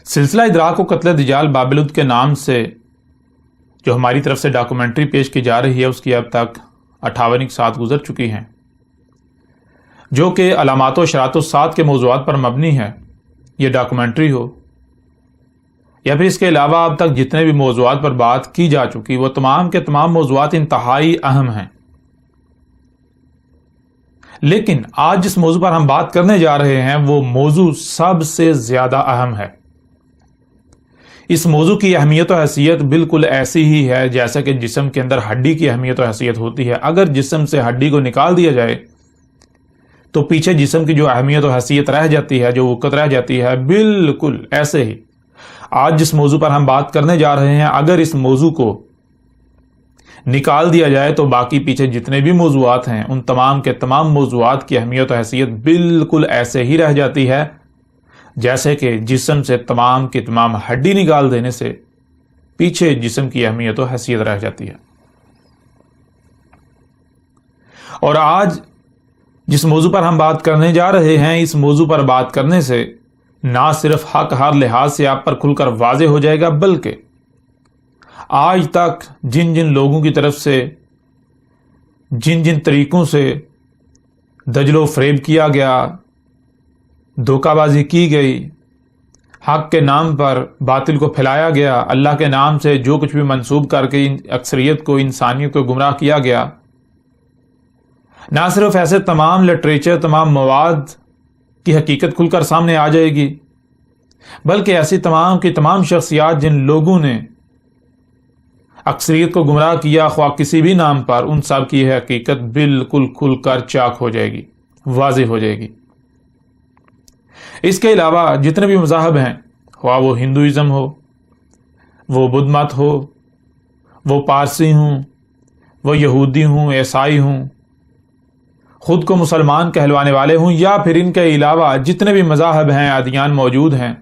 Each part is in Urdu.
سلسلہ ادراک و قتل دجال بابلود کے نام سے جو ہماری طرف سے ڈاکومنٹری پیش کی جا رہی ہے اس کی اب تک 58 ساعت گزر چکی ہیں، جو کہ علامات و اشراط الساعت کے موضوعات پر مبنی ہے۔ یہ ڈاکومنٹری ہو یا پھر اس کے علاوہ اب تک جتنے بھی موضوعات پر بات کی جا چکی، وہ تمام کے تمام موضوعات انتہائی اہم ہیں، لیکن آج جس موضوع پر ہم بات کرنے جا رہے ہیں وہ موضوع سب سے زیادہ اہم ہے۔ اس موضوع کی اہمیت و حیثیت بالکل ایسی ہی ہے جیسا کہ جسم کے اندر ہڈی کی اہمیت و حیثیت ہوتی ہے۔ اگر جسم سے ہڈی کو نکال دیا جائے تو پیچھے جسم کی جو اہمیت و حیثیت رہ جاتی ہے، جو وقت رہ جاتی ہے، بالکل ایسے ہی آج جس موضوع پر ہم بات کرنے جا رہے ہیں، اگر اس موضوع کو نکال دیا جائے تو باقی پیچھے جتنے بھی موضوعات ہیں ان تمام کے تمام موضوعات کی اہمیت و حیثیت بالکل ایسے ہی رہ جاتی ہے جیسے کہ جسم سے تمام کی تمام ہڈی نکال دینے سے پیچھے جسم کی اہمیت و حیثیت رہ جاتی ہے۔ اور آج جس موضوع پر ہم بات کرنے جا رہے ہیں، اس موضوع پر بات کرنے سے نہ صرف حق ہر لحاظ سے آپ پر کھل کر واضح ہو جائے گا، بلکہ آج تک جن جن لوگوں کی طرف سے جن جن طریقوں سے دجل و فریب کیا گیا، دھوکہ بازی کی گئی، حق کے نام پر باطل کو پھیلایا گیا، اللہ کے نام سے جو کچھ بھی منسوب کر کے اکثریت کو، انسانیت کو گمراہ کیا گیا، نہ صرف ایسے تمام لٹریچر، تمام مواد کی حقیقت کھل کر سامنے آ جائے گی، بلکہ ایسی تمام کی تمام شخصیات جن لوگوں نے اکثریت کو گمراہ کیا خواہ کسی بھی نام پر، ان سب کی حقیقت بالکل کھل کر چاک ہو جائے گی، واضح ہو جائے گی۔ اس کے علاوہ جتنے بھی مذاہب ہیں، خواہ وہ ہندوازم ہو، وہ بدھ مت ہو، وہ پارسی ہوں، وہ یہودی ہوں، عیسائی ہوں، خود کو مسلمان کہلوانے والے ہوں، یا پھر ان کے علاوہ جتنے بھی مذاہب ہیں، ادیان موجود ہیں،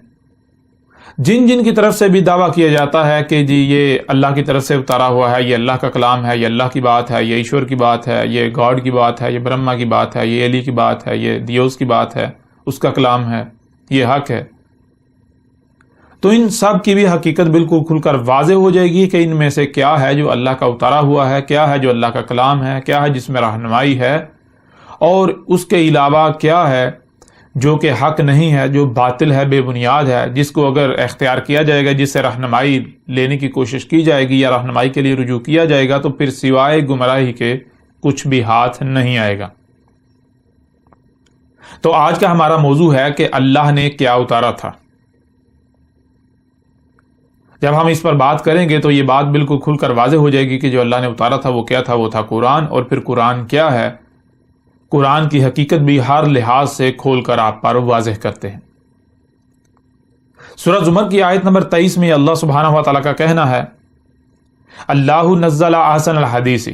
جن جن کی طرف سے بھی دعویٰ کیا جاتا ہے کہ جی یہ اللہ کی طرف سے اتارا ہوا ہے، یہ اللہ کا کلام ہے، یہ اللہ کی بات ہے، یہ ایشور کی بات ہے، یہ گاڈ کی بات ہے، یہ برہما کی بات ہے، یہ علی کی بات ہے، یہ دیوس کی بات ہے، اس کا کلام ہے، یہ حق ہے، تو ان سب کی بھی حقیقت بالکل کھل کر واضح ہو جائے گی کہ ان میں سے کیا ہے جو اللہ کا اتارا ہوا ہے، کیا ہے جو اللہ کا کلام ہے، کیا ہے جس میں رہنمائی ہے، اور اس کے علاوہ کیا ہے جو کہ حق نہیں ہے، جو باطل ہے، بے بنیاد ہے، جس کو اگر اختیار کیا جائے گا، جس سے رہنمائی لینے کی کوشش کی جائے گی یا رہنمائی کے لیے رجوع کیا جائے گا، تو پھر سوائے گمراہی کے کچھ بھی ہاتھ نہیں آئے گا۔ تو آج کا ہمارا موضوع ہے کہ اللہ نے کیا اتارا تھا۔ جب ہم اس پر بات کریں گے تو یہ بات بالکل کھل کر واضح ہو جائے گی کہ جو اللہ نے اتارا تھا وہ کیا تھا، وہ تھا قرآن۔ اور پھر قرآن کیا ہے، قرآن کی حقیقت بھی ہر لحاظ سے کھول کر آپ پر واضح کرتے ہیں۔ سورہ زمر کی آیت نمبر 23 میں اللہ سبحانہ و تعالیٰ کا کہنا ہے، اللہ نزل احسن الحدیث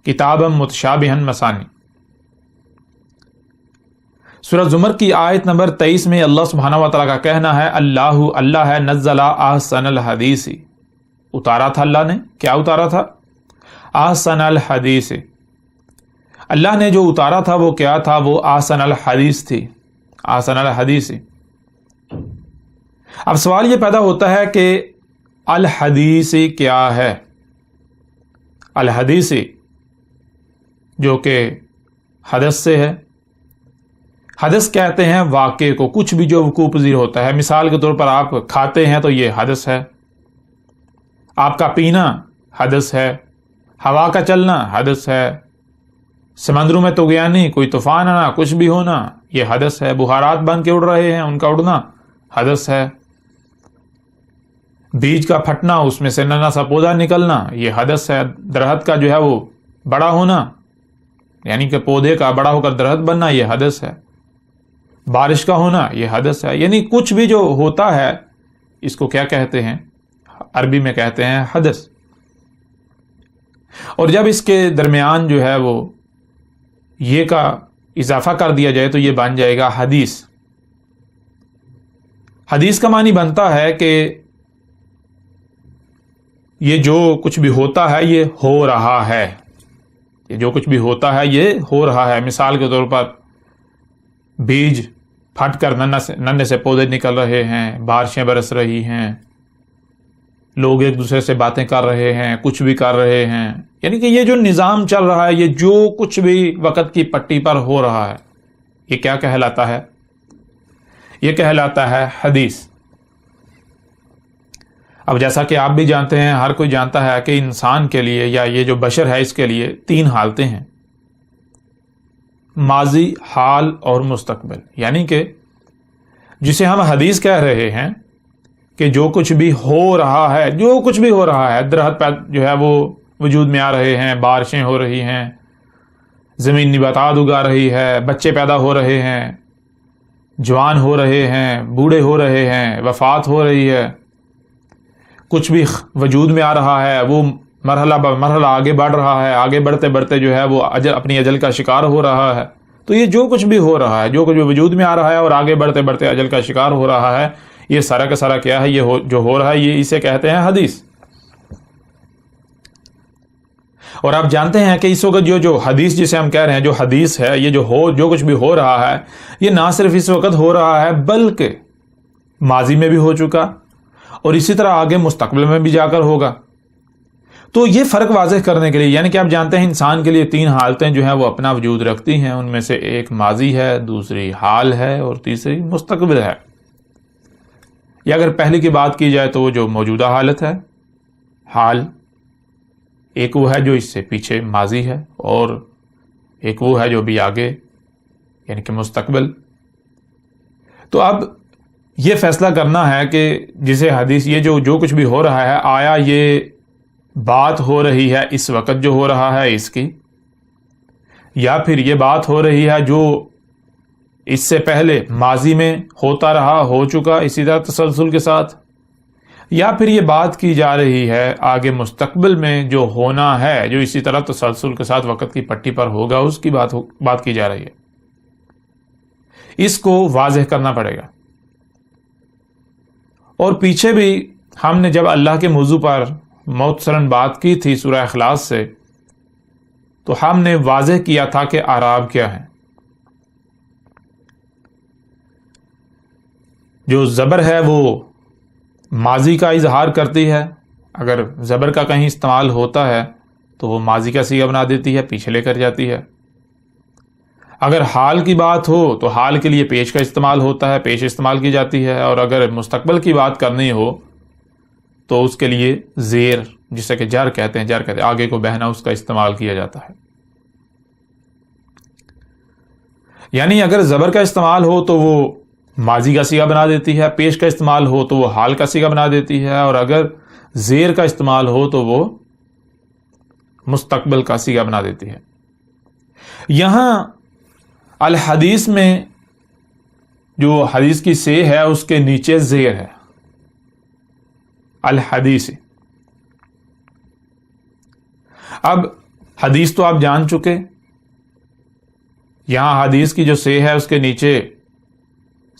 کتابا متشابہا مثانی۔ سورہ زمر کی آیت نمبر 23 میں اللہ سبحانہ و تعالیٰ کا کہنا ہے، اللہ ہے نزل احسن الحدیث، اتارا تھا اللہ نے، کیا اتارا تھا؟ احسن الحدیث، اللہ نے جو اتارا تھا وہ کیا تھا؟ وہ احسن الحدیث تھی، احسن الحدیث۔ اب سوال یہ پیدا ہوتا ہے کہ الحدیث کیا ہے؟ الحدیث جو کہ حدث سے ہے۔ حدث کہتے ہیں واقعے کو، کچھ بھی جو وقوع پذیر ہوتا ہے۔ مثال کے طور پر آپ کھاتے ہیں تو یہ حدث ہے، آپ کا پینا حدث ہے، ہوا کا چلنا حدث ہے، سمندروں میں طغیانی، کوئی طوفان آنا، کچھ بھی ہونا، یہ حدث ہے۔ بخارات بن کے اڑ رہے ہیں، ان کا اڑنا حدث ہے۔ بیج کا پھٹنا، اس میں سے ننا سا پودا نکلنا، یہ حدث ہے۔ درخت کا جو ہے وہ بڑا ہونا، یعنی کہ پودے کا بڑا ہو کر درخت بننا، یہ حدث ہے۔ بارش کا ہونا، یہ حدث ہے۔ یعنی کچھ بھی جو ہوتا ہے اس کو کیا کہتے ہیں؟ عربی میں کہتے ہیں حدث۔ اور جب اس کے درمیان جو ہے وہ یہ کا اضافہ کر دیا جائے تو یہ بن جائے گا حدیث۔ حدیث کا معنی بنتا ہے کہ یہ جو کچھ بھی ہوتا ہے یہ ہو رہا ہے، یہ جو کچھ بھی ہوتا ہے یہ ہو رہا ہے۔ مثال کے طور پر بیج پھٹ کر ننھے سے پودے نکل رہے ہیں، بارشیں برس رہی ہیں، لوگ ایک دوسرے سے باتیں کر رہے ہیں، کچھ بھی کر رہے ہیں، یعنی کہ یہ جو نظام چل رہا ہے، یہ جو کچھ بھی وقت کی پٹی پر ہو رہا ہے، یہ کیا کہلاتا ہے؟ یہ کہلاتا ہے حدیث۔ اب جیسا کہ آپ بھی جانتے ہیں، ہر کوئی جانتا ہے کہ انسان کے لیے یا یہ جو بشر ہے اس کے لیے 3 حالتیں ہیں، ماضی، حال اور مستقبل، یعنی کہ جسے ہم حدیث کہہ رہے ہیں کہ جو کچھ بھی ہو رہا ہے، جو کچھ بھی ہو رہا ہے، درخت جو ہے وہ وجود میں آ رہے ہیں، بارشیں ہو رہی ہیں، زمین نباتات اگا رہی ہے، بچے پیدا ہو رہے ہیں، جوان ہو رہے ہیں، بوڑھے ہو رہے ہیں، وفات ہو رہی ہے، کچھ بھی وجود میں آ رہا ہے، وہ مرحلہ مرحلہ آگے بڑھ رہا ہے، آگے بڑھتے بڑھتے جو ہے وہ اپنی اجل کا شکار ہو رہا ہے۔ تو یہ جو کچھ بھی ہو رہا ہے، جو کچھ بھی وجود میں آ رہا ہے اور آگے بڑھتے بڑھتے اجل کا شکار ہو رہا ہے، یہ سارا کا سارا کیا ہے؟ یہ جو ہو رہا ہے، یہ اسے کہتے ہیں حدیث۔ اور آپ جانتے ہیں کہ اس وقت جو حدیث جسے ہم کہہ رہے ہیں، جو حدیث ہے، یہ جو کچھ بھی ہو رہا ہے، یہ نہ صرف اس وقت ہو رہا ہے بلکہ ماضی میں بھی ہو چکا اور اسی طرح آگے مستقبل میں بھی جا کر ہوگا۔ تو یہ فرق واضح کرنے کے لیے، یعنی کہ آپ جانتے ہیں انسان کے لیے 3 حالتیں جو ہیں وہ اپنا وجود رکھتی ہیں، ان میں سے ایک ماضی ہے، دوسری حال ہے اور تیسری مستقبل ہے۔ یا اگر پہلی کی بات کی جائے تو وہ جو موجودہ حالت ہے، حال، ایک وہ ہے جو اس سے پیچھے ماضی ہے، اور ایک وہ ہے جو بھی آگے، یعنی کہ مستقبل۔ تو اب یہ فیصلہ کرنا ہے کہ جسے حدیث، یہ جو کچھ بھی ہو رہا ہے، آیا یہ بات ہو رہی ہے اس وقت جو ہو رہا ہے اس کی، یا پھر یہ بات ہو رہی ہے جو اس سے پہلے ماضی میں ہوتا رہا، ہو چکا اسی طرح تسلسل کے ساتھ، یا پھر یہ بات کی جا رہی ہے آگے مستقبل میں جو ہونا ہے، جو اسی طرح تسلسل کے ساتھ وقت کی پٹی پر ہوگا، اس کی بات کی جا رہی ہے۔ اس کو واضح کرنا پڑے گا۔ اور پیچھے بھی ہم نے جب اللہ کے موضوع پر مختصراً بات کی تھی سورہ اخلاص سے، تو ہم نے واضح کیا تھا کہ اعراب کیا ہے۔ جو زبر ہے وہ ماضی کا اظہار کرتی ہے، اگر زبر کا کہیں استعمال ہوتا ہے تو وہ ماضی کا صیغہ بنا دیتی ہے، پیچھے لے کر جاتی ہے۔ اگر حال کی بات ہو تو حال کے لیے پیش کا استعمال ہوتا ہے، پیش استعمال کی جاتی ہے، اور اگر مستقبل کی بات کرنی ہو تو اس کے لیے زیر، جسے کہ جر کہتے ہیں، آگے کو بہنا، اس کا استعمال کیا جاتا ہے۔ یعنی اگر زبر کا استعمال ہو تو وہ ماضی کا صیغہ بنا دیتی ہے، پیش کا استعمال ہو تو وہ حال کا صیغہ بنا دیتی ہے، اور اگر زیر کا استعمال ہو تو وہ مستقبل کا صیغہ بنا دیتی ہے۔ یہاں الحدیث میں جو حدیث کی سے ہے اس کے نیچے زیر ہے، الحدیث۔ اب حدیث تو آپ جان چکے، یہاں حدیث کی جو سے ہے اس کے نیچے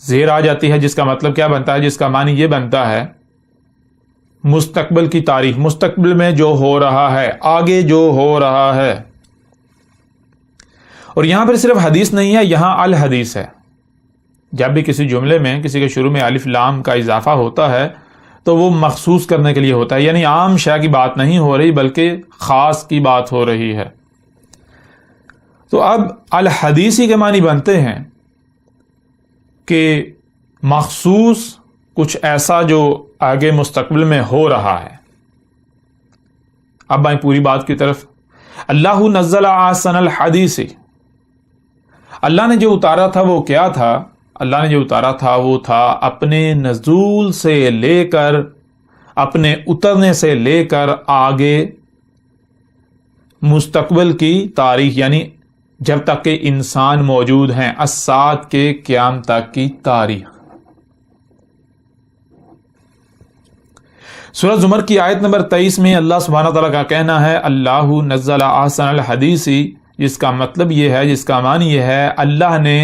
زیر آ جاتی ہے، جس کا مطلب کیا بنتا ہے؟ جس کا معنی یہ بنتا ہے مستقبل کی تاریخ، مستقبل میں جو ہو رہا ہے، آگے جو ہو رہا ہے۔ اور یہاں پر صرف حدیث نہیں ہے، یہاں الحدیث ہے۔ جب بھی کسی جملے میں کسی کے شروع میں الف لام کا اضافہ ہوتا ہے تو وہ مخصوص کرنے کے لیے ہوتا ہے، یعنی عام شے کی بات نہیں ہو رہی بلکہ خاص کی بات ہو رہی ہے۔ تو اب الحدیثی کے معنی بنتے ہیں کہ مخصوص کچھ ایسا جو آگے مستقبل میں ہو رہا ہے۔ اب آئیں پوری بات کی طرف۔ اللہ نزل احسن الحدیث، اللہ نے جو اتارا تھا وہ کیا تھا؟ اللہ نے جو اتارا تھا وہ تھا اپنے نزول سے لے کر، اپنے اترنے سے لے کر آگے مستقبل کی تاریخ، یعنی جب تک کہ انسان موجود ہیں، الساعۃ کے قیام تک کی تاریخ۔ سورہ زمر کی آیت نمبر 23 میں اللہ سبحانہ تعالیٰ کا کہنا ہے اللہ نزل احسن الحدیث، جس کا مطلب یہ ہے، جس کا معنی یہ ہے اللہ نے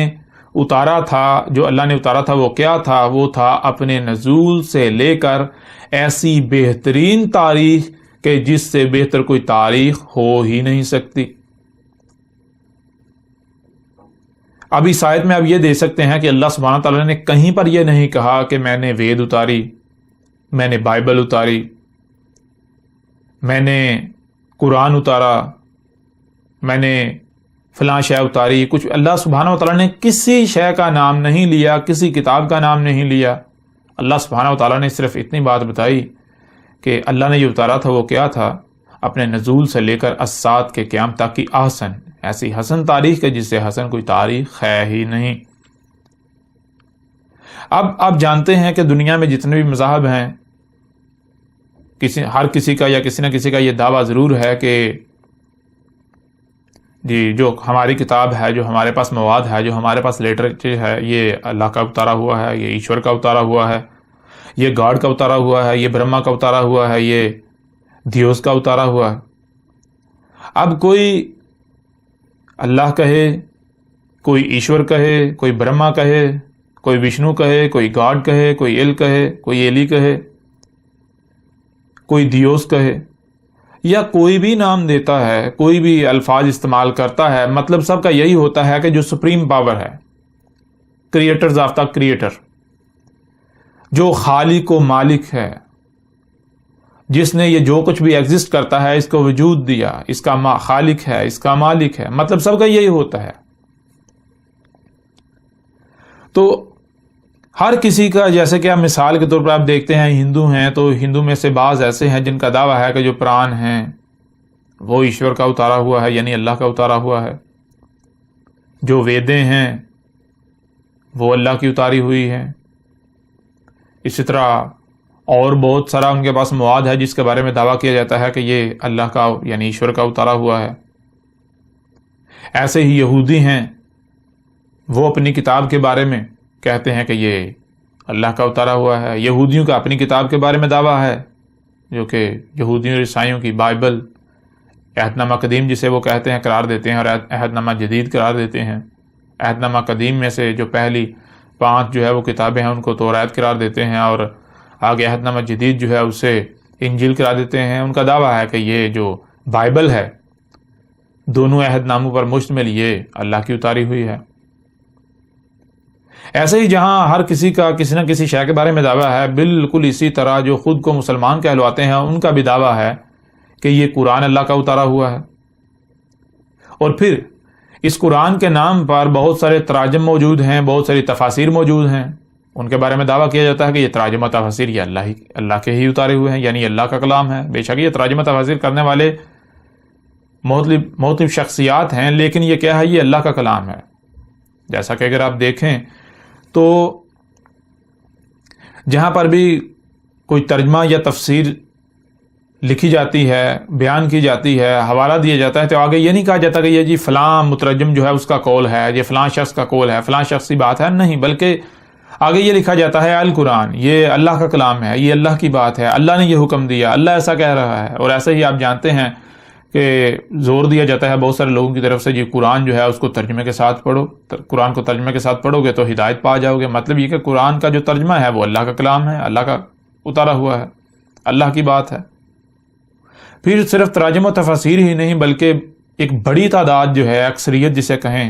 اتارا تھا، جو اللہ نے اتارا تھا وہ کیا تھا؟ وہ تھا اپنے نزول سے لے کر ایسی بہترین تاریخ کہ جس سے بہتر کوئی تاریخ ہو ہی نہیں سکتی۔ اب اس آیت میں آپ یہ دیکھ سکتے ہیں کہ اللہ سبحانہ تعالیٰ نے کہیں پر یہ نہیں کہا کہ میں نے وید اتاری، میں نے بائبل اتاری، میں نے قرآن اتارا، میں نے فلاں شے اتاری. کچھ اللہ سبحانہ تعالیٰ نے کسی شے کا نام نہیں لیا، کسی کتاب کا نام نہیں لیا. اللہ سبحانہ تعالیٰ نے صرف اتنی بات بتائی کہ اللہ نے جو اتارا تھا وہ کیا تھا، اپنے نزول سے لے کر الساعۃ کے قیام تک کی احسن، ایسی حسن تاریخ ہے جس سے حسن کوئی تاریخ ہے ہی نہیں. اب آپ جانتے ہیں کہ دنیا میں جتنے بھی مذاہب ہیں، ہر کسی کا یا کسی نہ کسی کا یہ دعویٰ ضرور ہے کہ جی جو ہماری کتاب ہے، جو ہمارے پاس مواد ہے، جو ہمارے پاس لٹریچر ہے، یہ اللہ کا اتارا ہوا ہے، یہ ایشور کا اتارا ہوا ہے، یہ گاڈ کا اتارا ہوا ہے، یہ برہما کا اتارا ہوا ہے، یہ دیوس کا اتارا ہوا ہے. اب کوئی اللہ کہے، کوئی ایشور کہے، کوئی برہما کہے، کوئی وشنو کہے، کوئی گاڈ کہے، کوئی ایل کہے، کوئی ایلی کہے، کوئی دیوس کہے، یا کوئی بھی نام دیتا ہے، کوئی بھی الفاظ استعمال کرتا ہے، مطلب سب کا یہی ہوتا ہے کہ جو سپریم پاور ہے، کریٹرز آف دا کریٹر، جو خالق و مالک ہے، جس نے یہ جو کچھ بھی ایگزسٹ کرتا ہے اس کو وجود دیا، اس کا خالق ہے، اس کا مالک ہے، مطلب سب کا یہی ہوتا ہے. تو ہر کسی کا، جیسے کہ آپ مثال کے طور پر آپ دیکھتے ہیں ہندو ہیں، تو ہندو میں سے بعض ایسے ہیں جن کا دعویٰ ہے کہ جو پران ہیں وہ ایشور کا اتارا ہوا ہے، یعنی اللہ کا اتارا ہوا ہے. جو ویدیں ہیں وہ اللہ کی اتاری ہوئی ہیں. اسی طرح اور بہت سارا ان کے پاس مواد ہے جس کے بارے میں دعویٰ کیا جاتا ہے کہ یہ اللہ کا یعنی ایشور کا اتارا ہوا ہے. ایسے ہی یہودی ہیں، وہ اپنی کتاب کے بارے میں کہتے ہیں کہ یہ اللہ کا اتارا ہوا ہے. یہودیوں کا اپنی کتاب کے بارے میں دعویٰ ہے جو کہ یہودیوں اور عیسائیوں کی بائبل، عہد نامہ قدیم جسے وہ کہتے ہیں، قرار دیتے ہیں، اور عہد نامہ جدید قرار دیتے ہیں. عہد نامہ قدیم میں سے جو پہلی 5 جو ہے وہ کتابیں ہیں ان کو توراۃ قرار دیتے ہیں، اور آگے عہد نامہ جدید جو ہے اسے انجیل قرار دیتے ہیں. ان کا دعویٰ ہے کہ یہ جو بائبل ہے دونوں عہد ناموں پر مشتمل، یہ اللہ کی اتاری ہوئی ہے. ایسے ہی جہاں ہر کسی کا کسی نہ کسی شے کے بارے میں دعویٰ ہے، بالکل اسی طرح جو خود کو مسلمان کہلواتے ہیں ان کا بھی دعویٰ ہے کہ یہ قرآن اللہ کا اتارا ہوا ہے. اور پھر اس قرآن کے نام پر بہت سارے تراجم موجود ہیں، بہت ساری تفاسیر موجود ہیں. ان کے بارے میں دعویٰ کیا جاتا ہے کہ یہ تراجم و تفاسیر یہ اللہ کے ہی اتارے ہوئے ہیں، یعنی اللہ کا کلام ہے. بے شک یہ تراجم و تفاسیر کرنے والے مختلف شخصیات ہیں، لیکن یہ کیا ہے، یہ اللہ کا کلام ہے. جیسا کہ اگر آپ دیکھیں تو جہاں پر بھی کوئی ترجمہ یا تفسیر لکھی جاتی ہے، بیان کی جاتی ہے، حوالہ دیا جاتا ہے، تو آگے یہ نہیں کہا جاتا کہ یہ جی فلاں مترجم جو ہے اس کا قول ہے، یہ فلاں شخص کا قول ہے، فلاں شخص کی بات ہے، نہیں، بلکہ آگے یہ لکھا جاتا ہے القرآن یہ اللہ کا کلام ہے، یہ اللہ کی بات ہے، اللہ نے یہ حکم دیا، اللہ ایسا کہہ رہا ہے. اور ایسے ہی آپ جانتے ہیں کہ زور دیا جاتا ہے بہت سارے لوگوں کی طرف سے جی قرآن جو ہے اس کو ترجمے کے ساتھ پڑھو، قرآن کو ترجمے کے ساتھ پڑھو گے تو ہدایت پا جاؤ گے. مطلب یہ کہ قرآن کا جو ترجمہ ہے وہ اللہ کا کلام ہے، اللہ کا اتارا ہوا ہے، اللہ کی بات ہے. پھر صرف تراجم و تفاسیر ہی نہیں بلکہ ایک بڑی تعداد جو ہے، اکثریت جسے کہیں،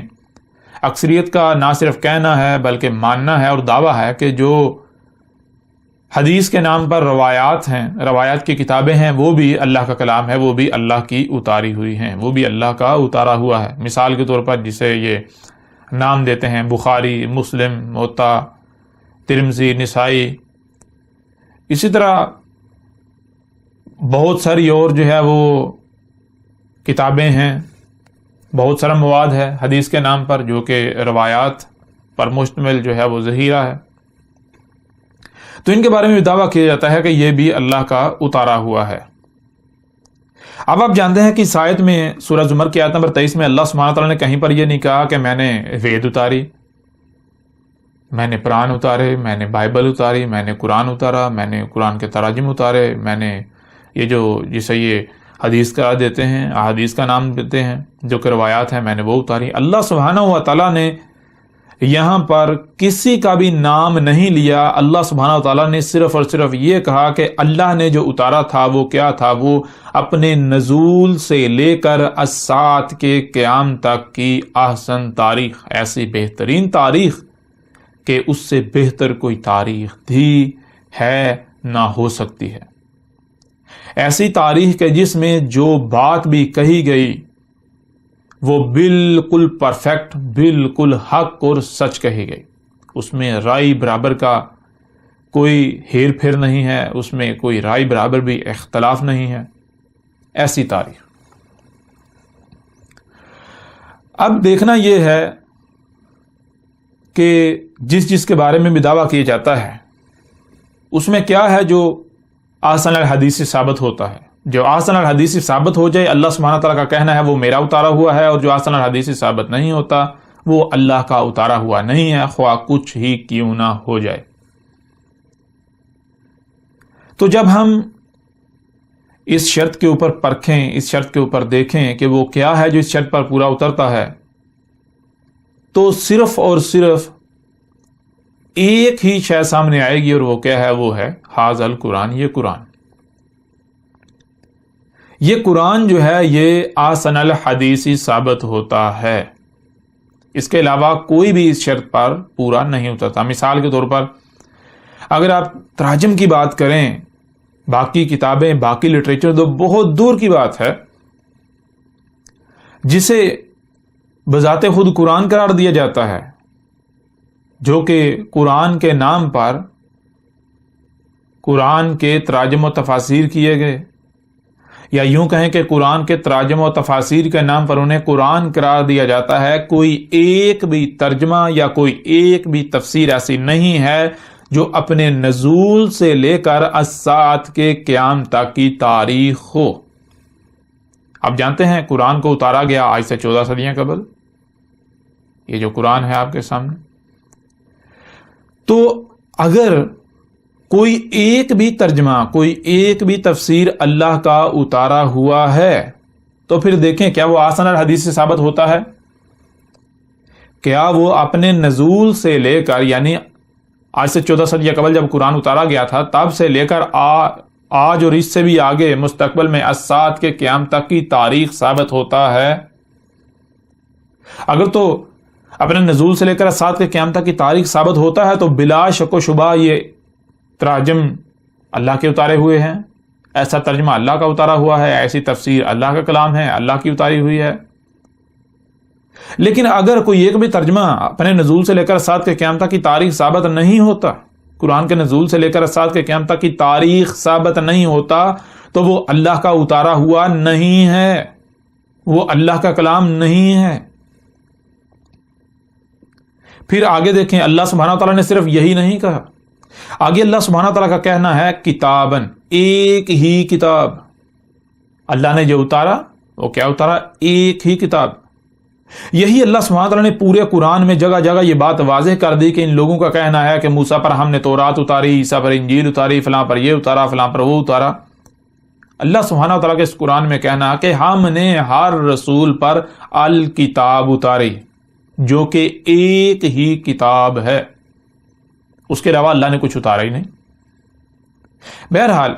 اکثریت کا نہ صرف کہنا ہے بلکہ ماننا ہے اور دعویٰ ہے کہ جو حدیث کے نام پر روایات ہیں، روایات کی کتابیں ہیں، وہ بھی اللہ کا کلام ہے، وہ بھی اللہ کی اتاری ہوئی ہیں، وہ بھی اللہ کا اتارا ہوا ہے. مثال کے طور پر جسے یہ نام دیتے ہیں بخاری، مسلم، موطا، ترمذی، نسائی، اسی طرح بہت ساری اور جو ہے وہ کتابیں ہیں، بہت سارا مواد ہے حدیث کے نام پر جو کہ روایات پر مشتمل جو ہے وہ ذخیرہ ہے. تو ان کے بارے میں بھی دعویٰ کیا جاتا ہے کہ یہ بھی اللہ کا اتارا ہوا ہے. اب آپ جانتے ہیں کہ اس آیت میں سورہ زمر کی آیت نمبر 23 میں اللہ سبحانہ تعالیٰ نے کہیں پر یہ نہیں کہا کہ میں نے وید اتاری، میں نے قرآن اتارے، میں نے بائبل اتاری، میں نے قرآن اتارا، میں نے قرآن کے تراجم اتارے، میں نے یہ جو جسے یہ حدیث قرار دیتے ہیں، احادیث کا نام دیتے ہیں، جو کہ روایات ہیں، میں نے وہ اتاری. اللہ سبحانہ و تعالیٰ نے یہاں پر کسی کا بھی نام نہیں لیا. اللہ سبحانہ و تعالیٰ نے صرف اور صرف یہ کہا کہ اللہ نے جو اتارا تھا وہ کیا تھا؟ وہ اپنے نزول سے لے کر الساعۃ کے قیام تک کی احسن تاریخ، ایسی بہترین تاریخ کہ اس سے بہتر کوئی تاریخ بھی ہے نہ ہو سکتی ہے. ایسی تاریخ کہ جس میں جو بات بھی کہی گئی وہ بالکل پرفیکٹ، بالکل حق اور سچ کہی گئی. اس میں رائے برابر کا کوئی ہیر پھیر نہیں ہے، اس میں کوئی رائے برابر بھی اختلاف نہیں ہے. ایسی تاریخ. اب دیکھنا یہ ہے کہ جس کے بارے میں بھی دعویٰ کیا جاتا ہے اس میں کیا ہے جو احسن الحدیث ثابت ہوتا ہے. جو احسن الحدیث ثابت ہو جائے، اللہ سبحانہ تعالیٰ کا کہنا ہے وہ میرا اتارا ہوا ہے، اور جو احسن الحدیث ثابت نہیں ہوتا وہ اللہ کا اتارا ہوا نہیں ہے، خواہ کچھ ہی کیوں نہ ہو جائے. تو جب ہم اس شرط کے اوپر پرکھیں، اس شرط کے اوپر دیکھیں کہ وہ کیا ہے جو اس شرط پر پورا اترتا ہے، تو صرف اور صرف ایک ہی شے سامنے آئے گی، اور وہ کیا ہے؟ وہ ہے ھذا القرآن. یہ قرآن، یہ قرآن جو ہے یہ احسن الحدیث ثابت ہوتا ہے. اس کے علاوہ کوئی بھی اس شرط پر پورا نہیں اترتا. مثال کے طور پر اگر آپ تراجم کی بات کریں، باقی کتابیں، باقی لٹریچر تو بہت دور کی بات ہے، جسے بذات خود قرآن قرار دیا جاتا ہے، جو کہ قرآن کے نام پر قرآن کے تراجم و تفاسیر کیے گئے، یا یوں کہیں کہ قرآن کے تراجم و تفاسیر کے نام پر انہیں قرآن قرار دیا جاتا ہے. کوئی ایک بھی ترجمہ یا کوئی ایک بھی تفسیر ایسی نہیں ہے جو اپنے نزول سے لے کر الساعۃ کے قیام تک کی تاریخ ہو. آپ جانتے ہیں قرآن کو اتارا گیا آج سے 14 صدیاں قبل. یہ جو قرآن ہے آپ کے سامنے، تو اگر کوئی ایک بھی ترجمہ، کوئی ایک بھی تفسیر اللہ کا اتارا ہوا ہے، تو پھر دیکھیں کیا وہ احسن الحدیث سے ثابت ہوتا ہے؟ کیا وہ اپنے نزول سے لے کر، یعنی آج سے 14 صدیاں قبل جب قرآن اتارا گیا تھا تب سے لے کر آج اور اس سے بھی آگے مستقبل میں الساعۃ کے قیام تک کی تاریخ ثابت ہوتا ہے؟ اگر تو اپنے نزول سے لے کر الساعۃ کے قیام تک کی تاریخ ثابت ہوتا ہے تو بلا شک و شبہ یہ تراجم اللہ کے اتارے ہوئے ہیں، ایسا ترجمہ اللہ کا اتارا ہوا ہے، ایسی تفسیر اللہ کا کلام ہے، اللہ کی اتاری ہوئی ہے. لیکن اگر کوئی ایک بھی ترجمہ اپنے نزول سے لے کر الساعۃ کے قیام تک کی تاریخ ثابت نہیں ہوتا، قرآن کے نزول سے لے کر الساعۃ کے قیام تک کی تاریخ ثابت نہیں ہوتا، تو وہ اللہ کا اتارا ہوا نہیں ہے، وہ اللہ کا کلام نہیں ہے. پھر آگے دیکھیں، اللہ سبحانہ تعالیٰ نے صرف یہی نہیں کہا، آگے اللہ سبحانہ تعالیٰ کا کہنا ہے کتابن، ایک ہی کتاب. اللہ نے جو اتارا وہ کیا اتارا؟ ایک ہی کتاب. یہی اللہ سبحانہ تعالیٰ نے پورے قرآن میں جگہ جگہ یہ بات واضح کر دی کہ ان لوگوں کا کہنا ہے کہ موسیٰ پر ہم نے تورات اتاری، عیسیٰ پر انجیل اتاری، فلاں پر یہ اتارا، فلاں پر وہ اتارا. اللہ سبحانہ تعالیٰ کے اس قرآن میں کہنا کہ ہم نے ہر رسول پر الکتاب اتاری، جو کہ ایک ہی کتاب ہے، اس کے علاوہ اللہ نے کچھ اتارا ہی نہیں. بہرحال